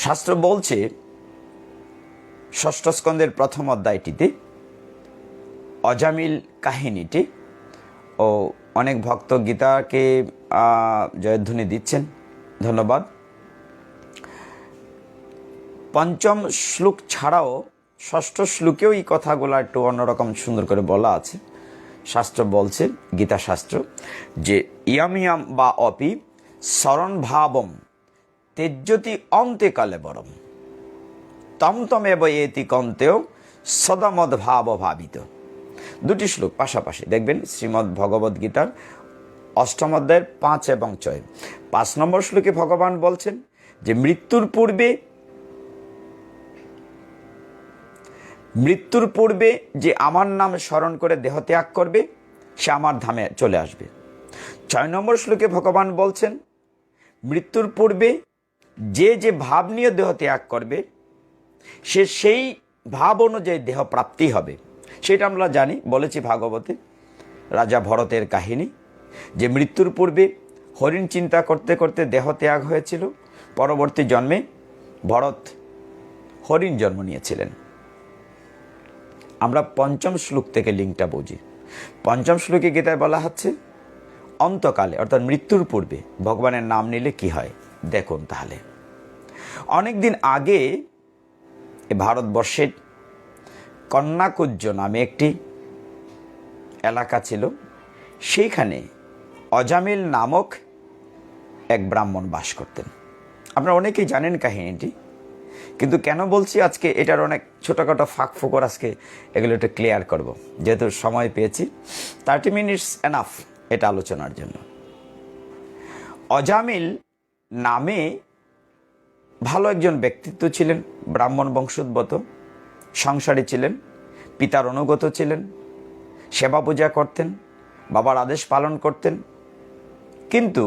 Speaker 2: শাস্ত্র বলছে ষষ্ঠ স্কন্ধের প্রথম অধ্যায়টিতে অজামিল কাহিনীটি, ও অনেক ভক্ত গীতাকে জয়ধ্বনি দিচ্ছেন, ধন্যবাদ। পঞ্চম শ্লোক ছাড়াও ষষ্ঠ শ্লোকেও এই কথাগুলো একটু অন্যরকম সুন্দর করে বলা আছে। শাস্ত্র বলছে, গীতা শাস্ত্র, যে ইয়াম ইয়াম বা অপি স্মরণ ভাবম তেজ্যতি অন্তেকালে বরম তম তমেব এতি কন্তেও সদামদ ভাব ভাবিত। দুটি শ্লোক পাশাপাশি দেখবেন শ্রীমদ্ ভগবদ্ গীতার অষ্টম অধ্যায়ের 5 এবং 6। 5 নম্বর শ্লোকে ভগবান বলছেন যে মৃত্যুর পূর্বে যে আমার নাম স্মরণ করে দেহ ত্যাগ করবে সে আমার ধামে চলে আসবে। 6 নম্বর শ্লোকে ভগবান বলছেন মৃত্যুর পূর্বে যে ভাব নিয়ে দেহ ত্যাগ করবে সে সেই ভাব অনুযায়ী দেহ প্রাপ্তি হবে। সেটা আমরা জানি, বলেছি ভাগবতে রাজা ভরতের কাহিনী, যে মৃত্যুর পূর্বে হরিণ চিন্তা করতে করতে দেহ ত্যাগ হয়েছিল, পরবর্তী জন্মে ভরত হরিণ জন্ম নিয়েছিলেন। আমরা পঞ্চম শ্লোক থেকে লিঙ্কটা বুঝি। পঞ্চম শ্লোকে গীতায় বলা হচ্ছে অন্তকালে, অর্থাৎ মৃত্যুর পূর্বে ভগবানের নাম নিলে কি হয় দেখুন। তাহলে অনেক দিন আগে ভারতবর্ষের কন্যাকুজ্জ নামে একটি এলাকা ছিল, সেইখানে অজামিল নামক এক ব্রাহ্মণ বাস করতেন। আপনারা অনেকেই জানেন কাহিনীটি, কিন্তু কেন বলছি আজকে এটার অনেক ছোটোখাটো ফাঁক ফোকর আজকে এগুলো একটু ক্লিয়ার করব, যেহেতু সময় পেয়েছি। 30 মিনিটস এনাফ এটা আলোচনার জন্য। অজামিল নামে ভালো একজন ব্যক্তিত্ব ছিলেন, ব্রাহ্মণ বংশোদ্ভূত, সংসারী ছিলেন, পিতার অনুগত ছিলেন, সেবা পূজা করতেন, বাবার আদেশ পালন করতেন। কিন্তু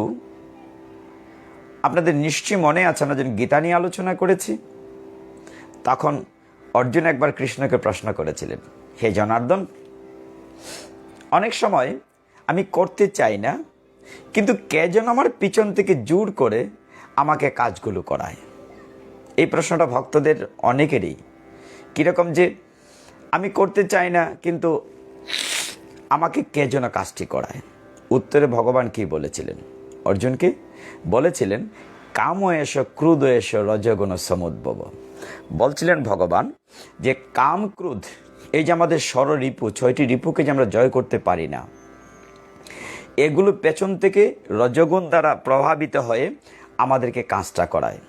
Speaker 2: আপনাদের নিশ্চয়ই মনে আছে, আমরা যখন গীতা নিয়ে আলোচনা করেছি তখন অর্জুন একবার কৃষ্ণকে প্রশ্ন করেছিলেন, হে জনার্দন, অনেক সময় আমি করতে চাই না, কিন্তু কে যেন আমার পিছন থেকে জোর করে আমাকে কাজগুলো করায়। এই প্রশ্নটা ভক্তদের অনেকেরই, কীরকম যে আমি করতে চাই না কিন্তু আমাকে কে যেন কাজটি করায়। উত্তরে ভগবান কি বলেছিলেন? অর্জুনকে বলেছিলেন কাম এস ক্রোধ এস রজগুণ সমুদ্ভব। বলছিলেন ভগবান যে কাম ক্রোধ, এই যে আমাদের ষড় রিপু, 6টি রিপুকে যে আমরা জয় করতে পারি না, এগুলো পেছন থেকে রজগুণ দ্বারা প্রভাবিত হয়ে আমাদেরকে কাজটা করায়।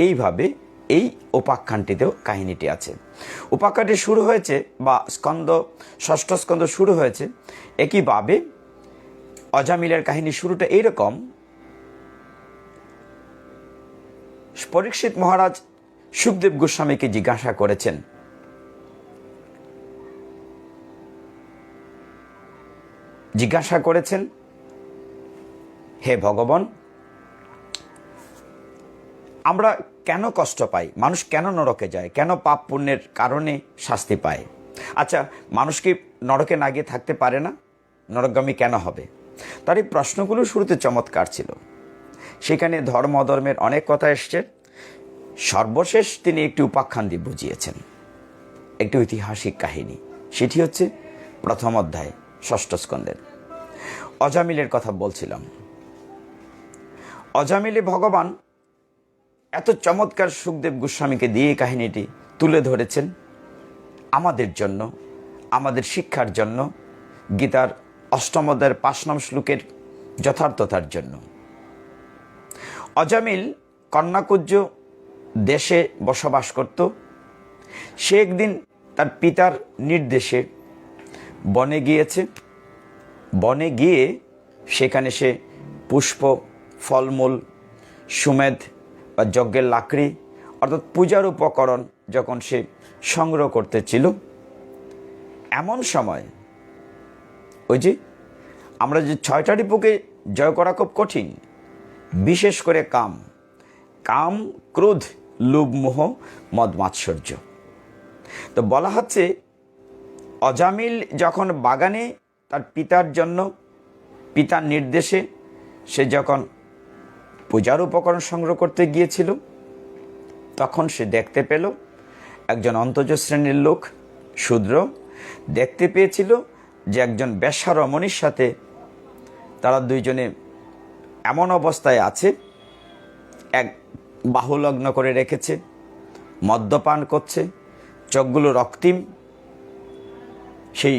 Speaker 2: এইভাবে এই উপাখ্যানটিতেও কাহিনীটি আছে। উপাখ্যানটি শুরু হয়েছে বা ষষ্ঠ স্কন্ধ শুরু হয়েছে একইভাবে। অজামিলের কাহিনী শুরুটা এইরকম। পরীক্ষিত মহারাজ সুখদেব গোস্বামীকে জিজ্ঞাসা করেছেন, হে ভগবান, আমরা কেন কষ্ট পাই? মানুষ কেন নরকে যায়? কেন পাপ পুণ্যের কারণে শাস্তি পায়? আচ্ছা, মানুষ কি নরকে না গিয়ে থাকতে পারে না? নরকগামী কেন হবে? তার এই প্রশ্নগুলো শুরুতে চমৎকার ছিল। সেখানে ধর্ম অধর্মের অনেক কথা এসছে। সর্বশেষ তিনি একটি উপাখ্যান দিয়ে বুঝিয়েছেন, একটি ঐতিহাসিক কাহিনী। সেটি হচ্ছে প্রথম অধ্যায় ষষ্ঠ স্কন্ধের অজামিলের কথা বলছিলাম। অজামিলে ভগবান এত চমৎকার সুখদেব গোস্বামীকে দিয়ে কাহিনীটি তুলে ধরেছেন আমাদের জন্য, আমাদের শিক্ষার জন্য, গীতার অষ্টম অধ্যায়ের 5 নং শ্লোকের যথার্থতার জন্য। অজামিল কন্যাকুজ্জ দেশে বসবাস করত। সে একদিন তার পিতার নির্দেশে বনে গিয়েছে। বনে গিয়ে সেখানে সে পুষ্প, ফলমূল, সুমেধ বা যজ্ঞের লাকড়ি অর্থাৎ পূজার উপকরণ যখন সে সংগ্রহ করতেছিল, এমন সময় ওই যে আমরা যে 6টা রিপুকে জয় করা খুব কঠিন, বিশেষ করে কাম, ক্রোধ, লোভ, মোহ, মদ, মাৎসর্য। তো বলা হচ্ছে অজামিল যখন বাগানে তার পিতার জন্য, পিতার নির্দেশে সে যখন পূজার উপকরণ সংগ্রহ করতে গিয়েছিল, তখন সে দেখতে পেল একজন অন্তজ শ্রেণীর লোক, শূদ্র, দেখতে পেয়েছিল যে একজন বেশ্যা রমণীর সাথে তারা দুইজনে এমন অবস্থায় আছে, এক বাহু লগ্ন করে রেখেছে, মদ্যপান করছে, চোখগুলো রক্তিম। সেই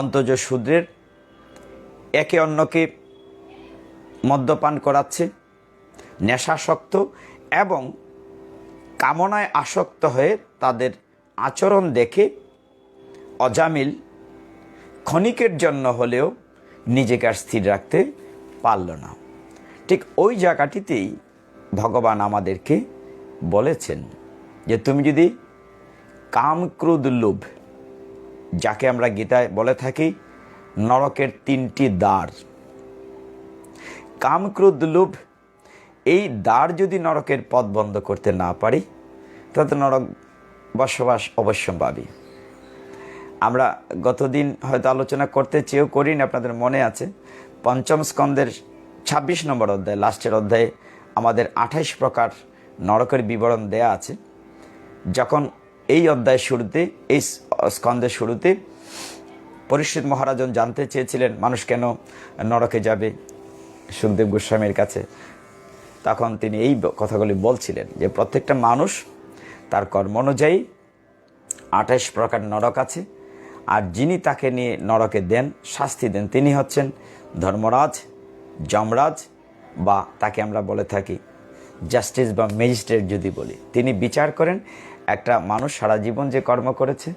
Speaker 2: অন্তজ শূদ্রের একে অন্যকে মদ্যপান করাচ্ছে, নেশাসক্ত এবং কামনায় আসক্ত হয়ে তাদের আচরণ দেখে অজামিল ক্ষণিকের জন্য হলেও নিজেকে আর স্থির রাখতে পারল না। ঠিক ওই জায়গাটিতেই ভগবান আমাদেরকে বলেছেন যে তুমি যদি কাম, ক্রোধ, লোভ, যাকে আমরা গীতায় বলে থাকি নরকের 3টি দ্বার, কাম, ক্রোধ, লোভ, এই দ্বার যদি নরকের পথ বন্ধ করতে না পারি তাহলে নরক বসবাস অবশ্যম্ভাবী। আমরা গতদিন হয়তো আলোচনা করতে চেয়েও করিনি, আপনাদের মনে আছে 5ম স্কন্ধের 26 নম্বর অধ্যায়, লাস্টের অধ্যায়ে আমাদের 28 প্রকার নরকের বিবরণ দেয়া আছে। যখন এই অধ্যায় শুরুতে, এই স্কন্ধের শুরুতে পরীক্ষিত মহারাজন জানতে চেয়েছিলেন মানুষ কেন নরকে যাবে সুখদেব গোস্বামীর কাছে, তখন তিনি এই কথাগুলি বলছিলেন যে প্রত্যেকটা মানুষ তার কর্ম অনুযায়ী 28 প্রকার নরক আছে, আর যিনি তাকে নিয়ে নরকে দেন, শাস্তি দেন, তিনি হচ্ছেন ধর্মরাজ, যমরাজ, বা তাকে আমরা বলে থাকি জাস্টিস বা ম্যাজিস্ট্রেট যদি বলি। তিনি বিচার করেন একটা মানুষ সারা জীবন যে কর্ম করেছে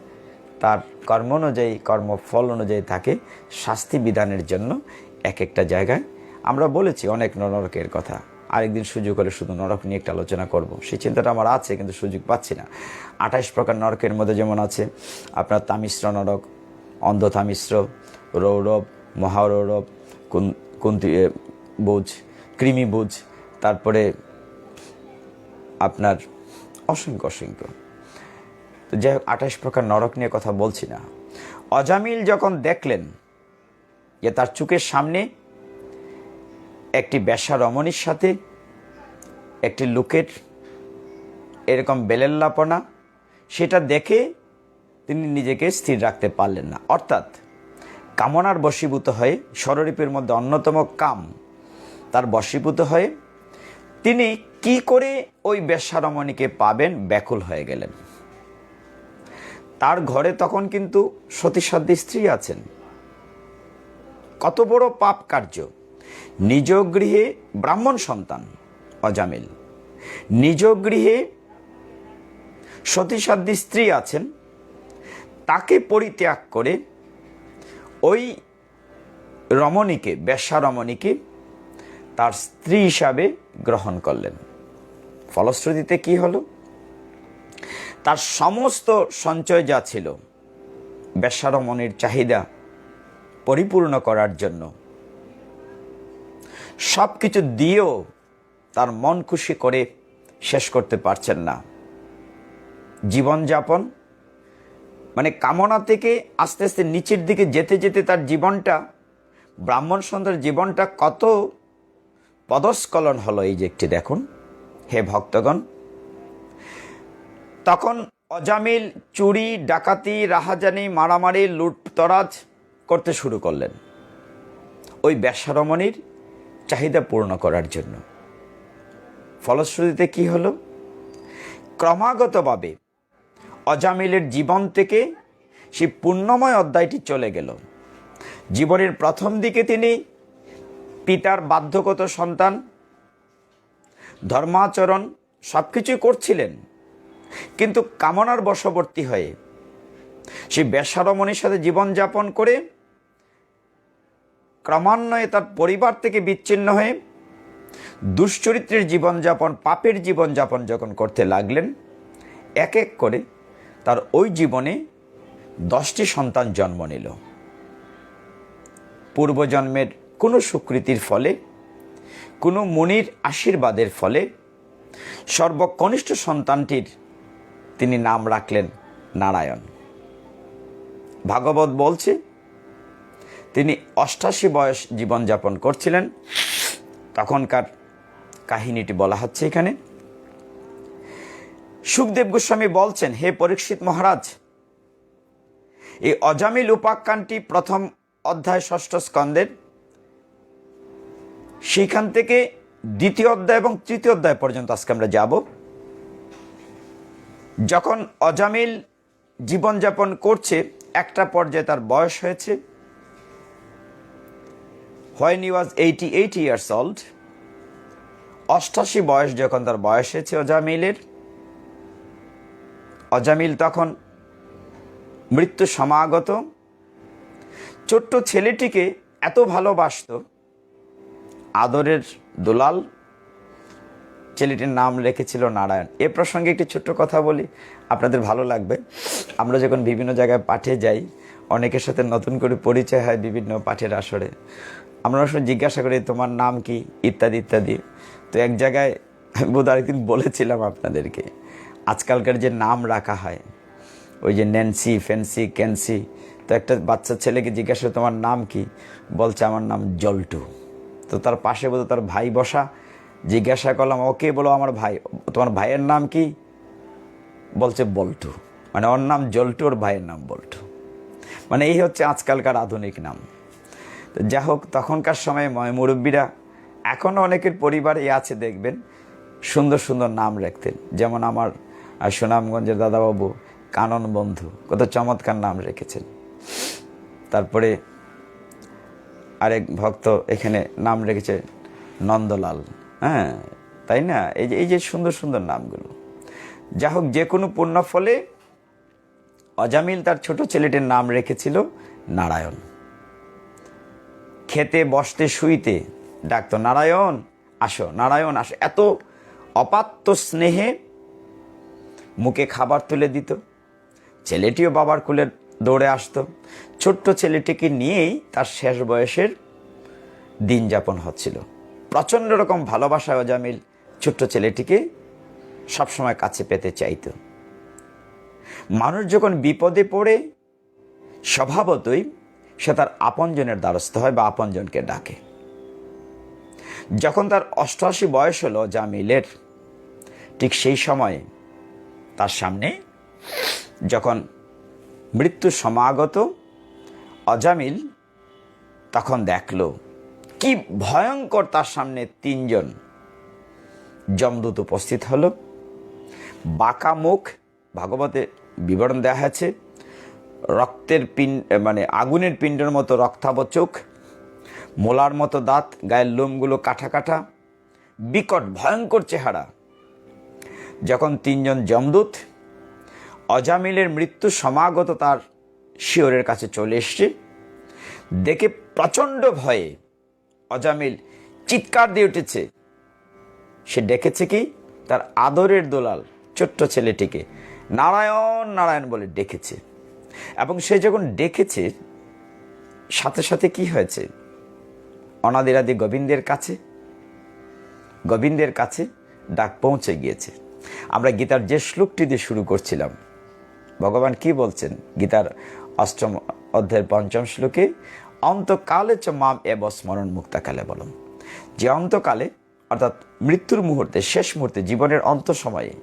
Speaker 2: তার কর্ম অনুযায়ী, কর্মফল অনুযায়ী তাকে শাস্তি বিধানের জন্য এক একটা জায়গায়। আমরা বলেছি অনেক নরকের কথা, আরেকদিন সুযোগ হলে শুধু নরক নিয়ে একটা আলোচনা করব, সেই চিন্তাটা আমার আছে কিন্তু সুযোগ পাচ্ছি না। 28 প্রকার নরকের মধ্যে যেমন আছে আপনার তামিশ্র নরক, অন্ধ তামিশ্র, রৌরব, মহারৌরব, কুন্তি বুজ, কৃমি বুজ, তারপরে আপনার অসংখ্য। তো যাই হোক 28 প্রকার নরক নিয়ে কথা বলছি না। অজামিল যখন দেখলেন যে তার চোখের সামনে একটি বেশ্যা রমণীর সাথে একটি লোকের এরকম বেলেল্লাপনা, সেটা দেখে তিনি নিজেকে স্থির রাখতে পারলেন না। অর্থাৎ কামনার বশীভূত হয়ে, ষড়রিপুর মধ্যে অন্যতম কাম, তার বশীভূত হয়ে তিনি কি করে ওই বেশ্যা রমণীকে পাবেন ব্যাকুল হয়ে গেলেন। তার ঘরে তখন কিন্তু সতীসাধ্যী স্ত্রী আছেন, কত বড় পাপ কার্য! নিজ গৃহে ব্রাহ্মণ সন্তান অজামিল, নিজ গৃহে সতীসাধ্যী স্ত্রী আছেন, তাকে পরিত্যাগ করে ওই রমণীকে, বেশ্যা রমণীকে তার স্ত্রী হিসাবে গ্রহণ করলেন। ফলশ্রুতিতে কি হলো? তার সমস্ত সঞ্চয় যা ছিল বেশ্যা রমণীর চাহিদা পরিপূর্ণ করার জন্য, সব কিছু দিয়েও তার মন খুশি করে শেষ করতে পারছেন না। জীবনযাপন মানে কামনা থেকে আস্তে আস্তে নিচের দিকে যেতে যেতে তার জীবনটা, ব্রাহ্মণ সন্তানের জীবনটা কত পদস্খলন হলো, এই যে একটি দেখুন হে ভক্তগণ। তখন অজামিল চুরি, ডাকাতি, রাহাজানি, মারামারি, লুটতরাজ করতে শুরু করলেন ওই বেশ্যা রমণীর চাহিদা পূর্ণ করার জন্য। ফলশ্রুতিতে কি হলো? ক্রমাগতভাবে অজামিলের জীবন থেকে সেই পুণ্যময় অধ্যায়টি চলে গেল। জীবনের প্রথম দিকে তিনি পিতার বাধ্যগত সন্তান, ধর্মাচরণ সব কিছুই করছিলেন, কিন্তু কামনার বশবর্তী হয়ে সেই বেশ্যা রমণীর সাথে জীবনযাপন করে ক্রমান্বয়ে তার পরিবার থেকে বিচ্ছিন্ন হয়ে দুশ্চরিত্রের জীবনযাপন, পাপের জীবনযাপন যখন করতে লাগলেন, এক এক করে তার ওই জীবনে 10টি সন্তান জন্ম নিল। পূর্বজন্মের কোনো সুকৃতির ফলে, কোনো মুনির আশীর্বাদের ফলে সর্বকনিষ্ঠ সন্তানটির তিনি নাম রাখলেন নারায়ণ। ভাগবত বলছে তিনি 88 বয়স জীবনযাপন করছিলেন। তখনকার কাহিনীটি বলা হচ্ছে এখানে। সুখদেব গোস্বামী বলছেন, হে পরীক্ষিত মহারাজ, এই অজামিল উপাখ্যানটি প্রথম অধ্যায় 6ষ্ঠ স্কন্ধের, সেইখান থেকে 2য় অধ্যায় এবং 3য় অধ্যায় পর্যন্ত আজকে আমরা যাব। যখন অজামিল জীবনযাপন করছে, একটা পর্যায়ে তার বয়স হয়েছে, when he was 88 years old, 88 বয়স যখন তার বয়স হয়েছে অজামিলের, অজামিল তখন মৃত্যু সমাগত। ছোট্ট ছেলেটিকে এত ভালোবাসত, আদরের দুলাল, ছেলেটির নাম রেখেছিল নারায়ণ। এ প্রসঙ্গে একটি ছোট্ট কথা বলি, আপনাদের ভালো লাগবে। আমরা যখন বিভিন্ন জায়গায় পাঠে যাই, অনেকের সাথে নতুন করে পরিচয় হয় বিভিন্ন পাঠের আসরে। আমরা আসলে জিজ্ঞাসা করি তোমার নাম কি, ইত্যাদি ইত্যাদি। তো এক জায়গায় বোধ আরেকদিন বলেছিলাম আপনাদেরকে, আজকালকার যে নাম রাখা হয়, ওই যে ন্যান্সি, ফ্যান্সি, ক্যান্সি, তো একটা বাচ্চা ছেলেকে জিজ্ঞাসা করে তোমার নাম কি, বলছে আমার নাম জল্টু। তো তার পাশে বোধ তার ভাই বসা, জিজ্ঞাসা করলাম ওকে, বলো আমার ভাই, তোমার ভাইয়ের নাম কি, বলছে বল্টু। মানে ওর নাম জল্টু, ওর ভাইয়ের নাম বল্টু। মানে এই হচ্ছে আজকালকার আধুনিক নাম। তো যা হোক, তখনকার সময়ে মুরব্বীরা, এখনও অনেকের পরিবারে আছে দেখবেন, সুন্দর সুন্দর নাম রাখতেন। যেমন আমার সুনামগঞ্জের দাদাবাবু কানন বন্ধু, কত চমৎকার নাম রেখেছেন। তারপরে আরেক ভক্ত এখানে নাম রেখেছে নন্দলাল। হ্যাঁ, তাই না? এই যে সুন্দর সুন্দর নামগুলো। যা হোক, যে কোনো পুণ্য ফলে অজামিল তার ছোট ছেলেটির নাম রেখেছিল নারায়ণ। খেতে বসতে শুইতে ডাকতো নারায়ণ আসো, নারায়ণ আসো। এত অপাত্য স্নেহে মুখে খাবার তুলে দিত। ছেলেটিও বাবার কোলে দৌড়ে আসতো। ছোট্ট ছেলেটিকে নিয়েই তার শেষ বয়সের দিন যাপন হচ্ছিল। প্রচণ্ড রকম ভালোবাসা অজামিল ছোট্ট ছেলেটিকে সবসময় কাছে পেতে চাইত। মানুষ যখন বিপদে পড়ে স্বভাবতই সে তার আপনজনের দ্বারস্থ হয় বা আপনজনকে ডাকে। যখন তার 88 বয়স হলো অজামিলের, ঠিক সেই সময়ে তার সামনে যখন মৃত্যু সমাগত, অজামিল তখন দেখল কি ভয়ঙ্কর, তার সামনে 3 জন যমদূত উপস্থিত হলো। বাঁকা মুখ, ভাগবতে বিবরণ দেওয়া আছে, রক্তের পিণ্ড মানে আগুনের পিণ্ডের মতো রক্তাভ চোখ, মোলার মতো দাঁত, গায়ের লোমগুলো কাটা কাটা, বিকট ভয়ঙ্কর চেহারা। যখন তিনজন যমদূত অজামিলের মৃত্যু সমাগত তার শিয়রের কাছে চলে এসছে, দেখে প্রচণ্ড ভয়ে অজামিল চিৎকার দিয়ে উঠেছে। সে ডেকেছে কি, তার আদরের দোলাল ছোট্ট ছেলেটিকে নারায়ণ নারায়ণ বলে ডেকেছে। এবং সে যখন ডেকেছে, সাথে সাথে কি হয়েছে, অনাদিরাদি গোবিন্দের কাছে ডাক পৌঁছে গিয়েছে। আমরা গীতার যে শ্লোকটি দিয়ে শুরু করছিলাম, ভগবান কি বলছেন গীতার 8ম অধ্যায়ের 5ম শ্লোকে, অন্তকালে চ মাম এব স্মরণ মুক্তাকালে বলম। যে অন্তকালে অর্থাৎ মৃত্যুর মুহূর্তে, শেষ মুহূর্তে, জীবনের অন্ত সময়ে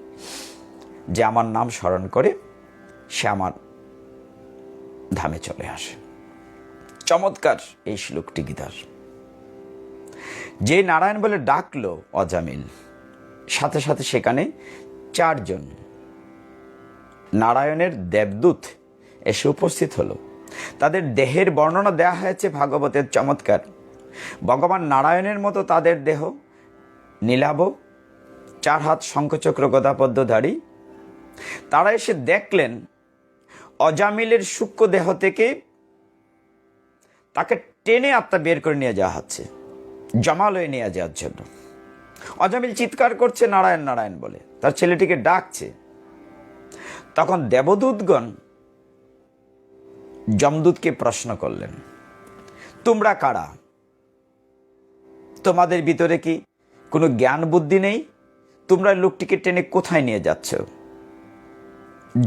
Speaker 2: যে আমার নাম স্মরণ করে, সে আমার ধামে চলে আসে। চমৎকার এই শ্লোকটি গীতার। যে নারায়ণ বলে ডাকলো অজামিল, সাথে সাথে সেখানে 4 জন নারায়ণের দেবদূত এসে উপস্থিত হলো। তাদের দেহের বর্ণনা দেয়া হয়েছে ভাগবতের, চমৎকার। ভগবান নারায়ণের মতো তাদের দেহ, নীলাভ, 4 হাত, শঙ্খচক্র গদাপদ্মধারী। তারা এসে দেখলেন অজামিলের সূক্ষ্ম দেহ থেকে তাকে টেনে আত্মা বের করে নিয়ে যাওয়া হচ্ছে, জমালয়ে নিয়ে যাওয়ার জন্য। অজামিল চিৎকার করছে নারায়ণ নারায়ণ বলে, তার ছেলেটিকে ডাকছে। তখন দেবদূতগণ যমদূতকে প্রশ্ন করলেন, তোমরা কারা? তোমাদের ভিতরে কি কোনো জ্ঞান বুদ্ধি নেই? তোমরা লোকটিকে টেনে কোথায় নিয়ে যাচ্ছ?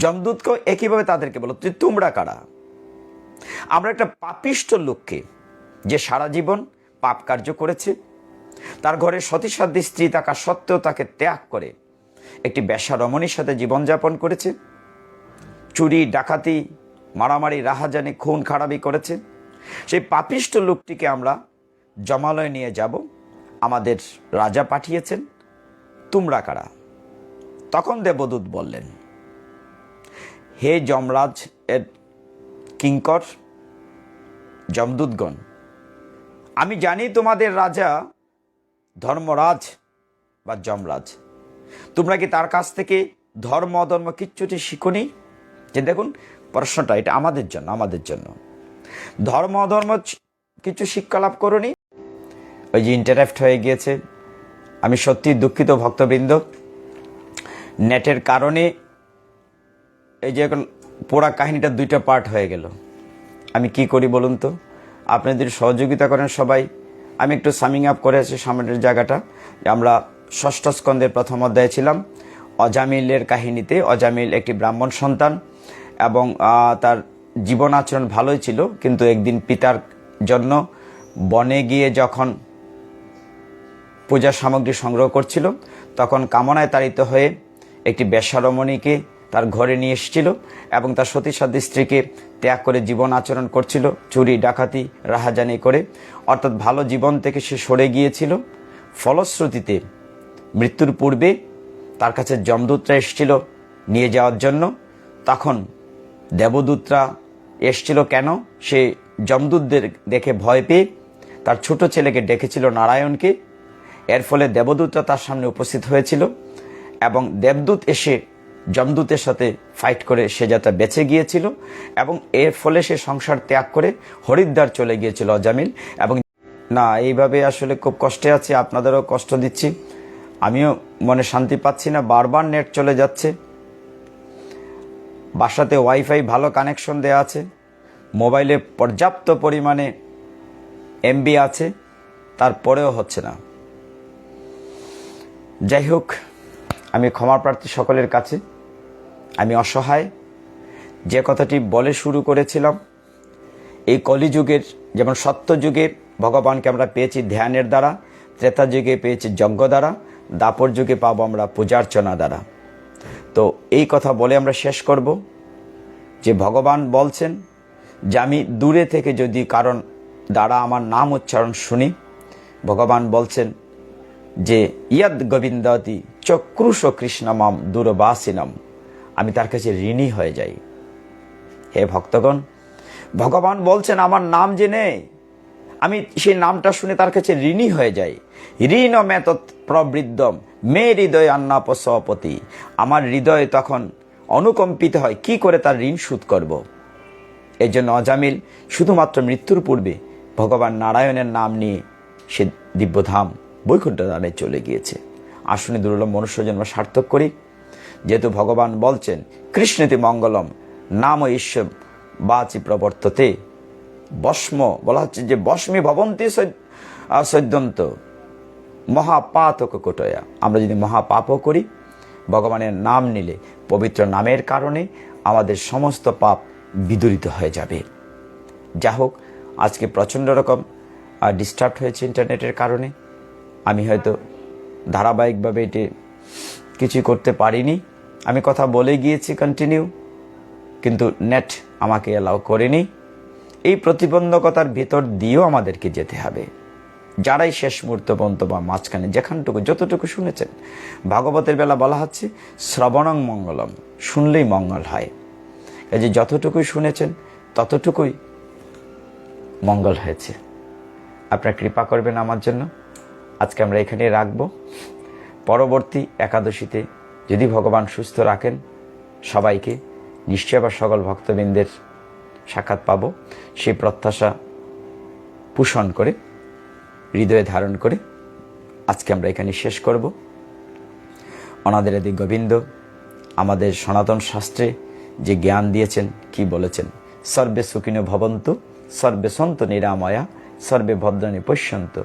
Speaker 2: যমদূতকেও একইভাবে তাদেরকে বলো, তোমরা কারা? আমরা একটা পাপিষ্ঠ লোককে, যে সারা জীবন পাপ কার্য করেছে, তার ঘরে সতীসাধ্যী স্ত্রী থাকা সত্ত্বেও তাকে ত্যাগ করে একটি বেশ্যা রমণীর সাথে জীবনযাপন করেছে, চুরি, ডাকাতি, মারামারি, রাহাজানি, খুন খারাপি করেছে, সেই পাপিষ্ঠ লোকটিকে আমরা জমালয়ে নিয়ে যাব, আমাদের রাজা পাঠিয়েছেন, তোমরা কারা? তখন দেবদূত বললেন, হে যমরাজ এর কিঙ্কর, যমদূতগণ, আমি জানি তোমাদের রাজা ধর্মরাজ বা যমরাজ। তোমরা কি তার কাছ থেকে ধর্ম অধর্ম কিচ্ছুটি শিখোনি? যে দেখুন প্রশ্নটা, এটা আমাদের জন্য ধর্ম অধর্ম কিছু শিক্ষা লাভ করোনি? ওই যে ইন্টারাপ্ট হয়ে গিয়েছে, আমি সত্যি দুঃখিত ভক্তবৃন্দ। নেটের কারণে এই যে পুরা কাহিনীটা 2টা পার্ট হয়ে গেল। আমি কি করি বলুন তো, আপনাদের সহযোগিতা করেন সবাই। আমি একটু সামিং আপ করে আছি সামনের জায়গাটা। আমরা 6ষ্ঠ স্কন্ধের 1ম অধ্যায়ে ছিলাম, অজামিলের কাহিনীতে। অজামিল একটি ব্রাহ্মণ সন্তান এবং তার জীবন আচরণ ভালোই ছিল, কিন্তু একদিন পিতার জন্য বনে গিয়ে যখন পূজা সামগ্রী সংগ্রহ করছিল, তখন কামনায় তাড়িত হয়ে একটি বেশ্যা রমণীকে তার ঘরে নিয়ে এসেছিল এবং তার সতীসাধ্যী স্ত্রীকে ত্যাগ করে জীবন আচরণ করছিল, চুরি, ডাকাতি, রাহাজানি করে, অর্থাৎ ভালো জীবন থেকে সে সরে গিয়েছিল। ফলশ্রুতিতে মৃত্যুর পূর্বে তার কাছে যমদূতরা এসেছিল নিয়ে যাওয়ার জন্য। তখন দেবদূতরা এসেছিল কেন? সে যমদূতদের দেখে ভয় পেয়ে তার ছোট ছেলেকে ডেকেছিল, নারায়ণকে। এর ফলে দেবদূতরা তার সামনে উপস্থিত হয়েছিল এবং দেবদূত এসে যমদূতের সাথে ফাইট করে সে যাত্রা বেঁচে গিয়েছিল এবং এর ফলে সে সংসার ত্যাগ করে হরিদ্বার চলে গিয়েছিল অজামিল। এবং না, এইভাবে আসলে খুব কষ্টে আছি, আপনাদেরও কষ্ট দিচ্ছি, আমিও মনে শান্তি পাচ্ছি না, বারবার নেট চলে যাচ্ছে। বাসাতে ওয়াইফাই ভালো কানেকশন দেওয়া আছে, মোবাইলে পর্যাপ্ত পরিমাণে এমবি আছে, তারপরেও হচ্ছে না। যাই হোক, আমি ক্ষমা প্রার্থী সকলের কাছে। আমি অসহায়। যে কথাটি বলে শুরু করেছিলাম, এই কলিযুগের, যেমন সত্যযুগে ভগবানকে আমরা পেয়েছি ধ্যানের দ্বারা, ত্রেতা যুগে পেয়েছি যজ্ঞ দ্বারা, দাপর যুগে পাবো আমরা পূজার্চনা দ্বারা। তো এই কথা বলে আমরা শেষ করব যে ভগবান বলছেন যে আমি দূরে থেকে যদি কারণ দ্বারা আমার নাম উচ্চারণ শুনি, ভগবান বলছেন যে ইয়াদ গোবিন্দতি চক্রুষ কৃষ্ণমাম দূরবাসিনম, আমি তার কাছে ঋণী হয়ে যাই। হে ভক্তগণ, ভগবান বলছেন আমার নাম জেনে আমি সেই নামটা শুনে তার কাছে ঋণী হয়ে যাই। ঋণ মেতৎ প্রবৃদ্ধম মে হৃদয় আন্নাপসপতি। আমার হৃদয় তখন অনুকম্পিত হয়, কি করে তার ঋণ শোধ করব। এই জন্য অজামিল শুধুমাত্র মৃত্যুর পূর্বে ভগবান নারায়ণের নাম নিয়ে সে দিব্যধাম বৈকুণ্ঠ ধামে চলে গিয়েছে। আসুন দুর্লভ মনুষ্য জন্ম সার্থক করি, যেহেতু ভগবান বলছেন কৃষ্ণেতি মঙ্গলম নাম ঈশ্বর বাচি প্রবর্ততে। ভস্ম বলা হচ্ছে যে ভস্মী ভবন্তি সৈদ্যন্ত মহাপাতক কোটয়া। আমরা যদি মহাপাপও করি, ভগবানের নাম নিলে পবিত্র নামের কারণে আমাদের সমস্ত পাপ বিদূরিত হয়ে যাবে। যা হোক, আজকে প্রচণ্ড রকম ডিস্টার্ব হয়েছে ইন্টারনেটের কারণে। আমি হয়তো ধারাবাহিকভাবে এটি কিছু করতে পারিনি। আমি কথা বলে গিয়েছি কন্টিনিউ, কিন্তু নেট আমাকে অ্যালাউ করেনি। এই প্রতিবন্ধকতার ভিতর দিয়েও আমাদেরকে যেতে হবে। যারাই শেষ মুহূর্ত পর্যন্ত বা মাঝখানে যেখানটুকু যতটুকু শুনেছেন, ভাগবতের বেলা বলা হচ্ছে শ্রবণং মঙ্গলম, শুনলেই মঙ্গল হয়। এই যে যতটুকুই শুনেছেন ততটুকুই মঙ্গল হয়েছে। আপনার কৃপা করবেন আমার জন্য। আজকে আমরা এখানে রাখবো। পরবর্তী একাদশীতে যদি ভগবান সুস্থ রাখেন সবাইকে, নিশ্চয় আবার সকল ভক্তবৃন্দের সাক্ষাৎ পাবো। সেই প্রত্যাশা পোষণ করে, হৃদয়ে ধারণ করে আজকে আমরা এখানে শেষ করব। অনাদের আদি গোবিন্দ আমাদের সনাতন শাস্ত্রে যে জ্ঞান দিয়েছেন, কি বলেছেন, সর্বে সুখিনো ভবন্তু, সর্বে সন্তু নিরাময়া, সর্বে ভদ্রাণী পশ্যন্ত,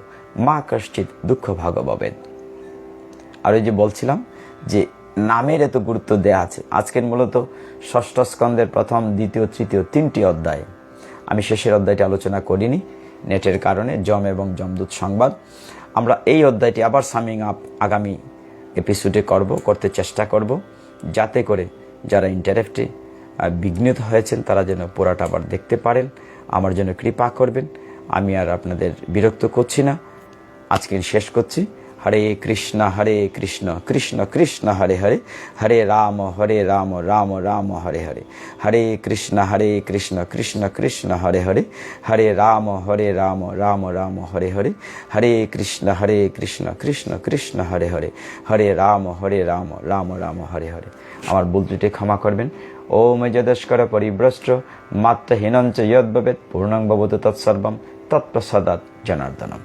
Speaker 2: মা কশ্চিৎ দুঃখ ভাগববেন। আর ওই যে বলছিলাম যে নামের এত গুরুত্ব দেয়া আছে। আজকের মূলত ষষ্ঠ স্কন্ধের প্রথম, দ্বিতীয়, তৃতীয় 3টি অধ্যায়। আমি শেষের অধ্যায়টি আলোচনা করিনি নেটের কারণে, যম এবং যমদূত সংবাদ। আমরা এই অধ্যায়টি আবার সামিং আপ আগামী এপিসোডে করতে চেষ্টা করব, যাতে করে যারা ইন্টারেক্টে বিঘ্নিত হয়েছেন তারা যেন পুরাটা আবার দেখতে পারেন। আমার জন্য কৃপা করবেন। আমি আর আপনাদের বিরক্ত করছি না, আজকে শেষ করছি। হরে কৃষ্ণ কৃষ্ণ কৃষ্ণ হরে হরে, হরে রাম রাম রাম হরে হরে, হরে কৃষ্ণ কৃষ্ণ কৃষ্ণ হরে হরে, হরে রাম রাম রাম হরে হরে, হরে কৃষ্ণ কৃষ্ণ কৃষ্ণ হরে হরে, হরে রাম রাম রাম হরে হরে। আমার ভুল ত্রুটি ক্ষমা করবেন। ওম যদস্কর পরিভ্রষ্ট মাত্রহীনঞ্চ যদ্ভবেৎ পূর্ণং ভবতু তৎসর্বম তৎপ্রসাদাৎ জনার্দনম।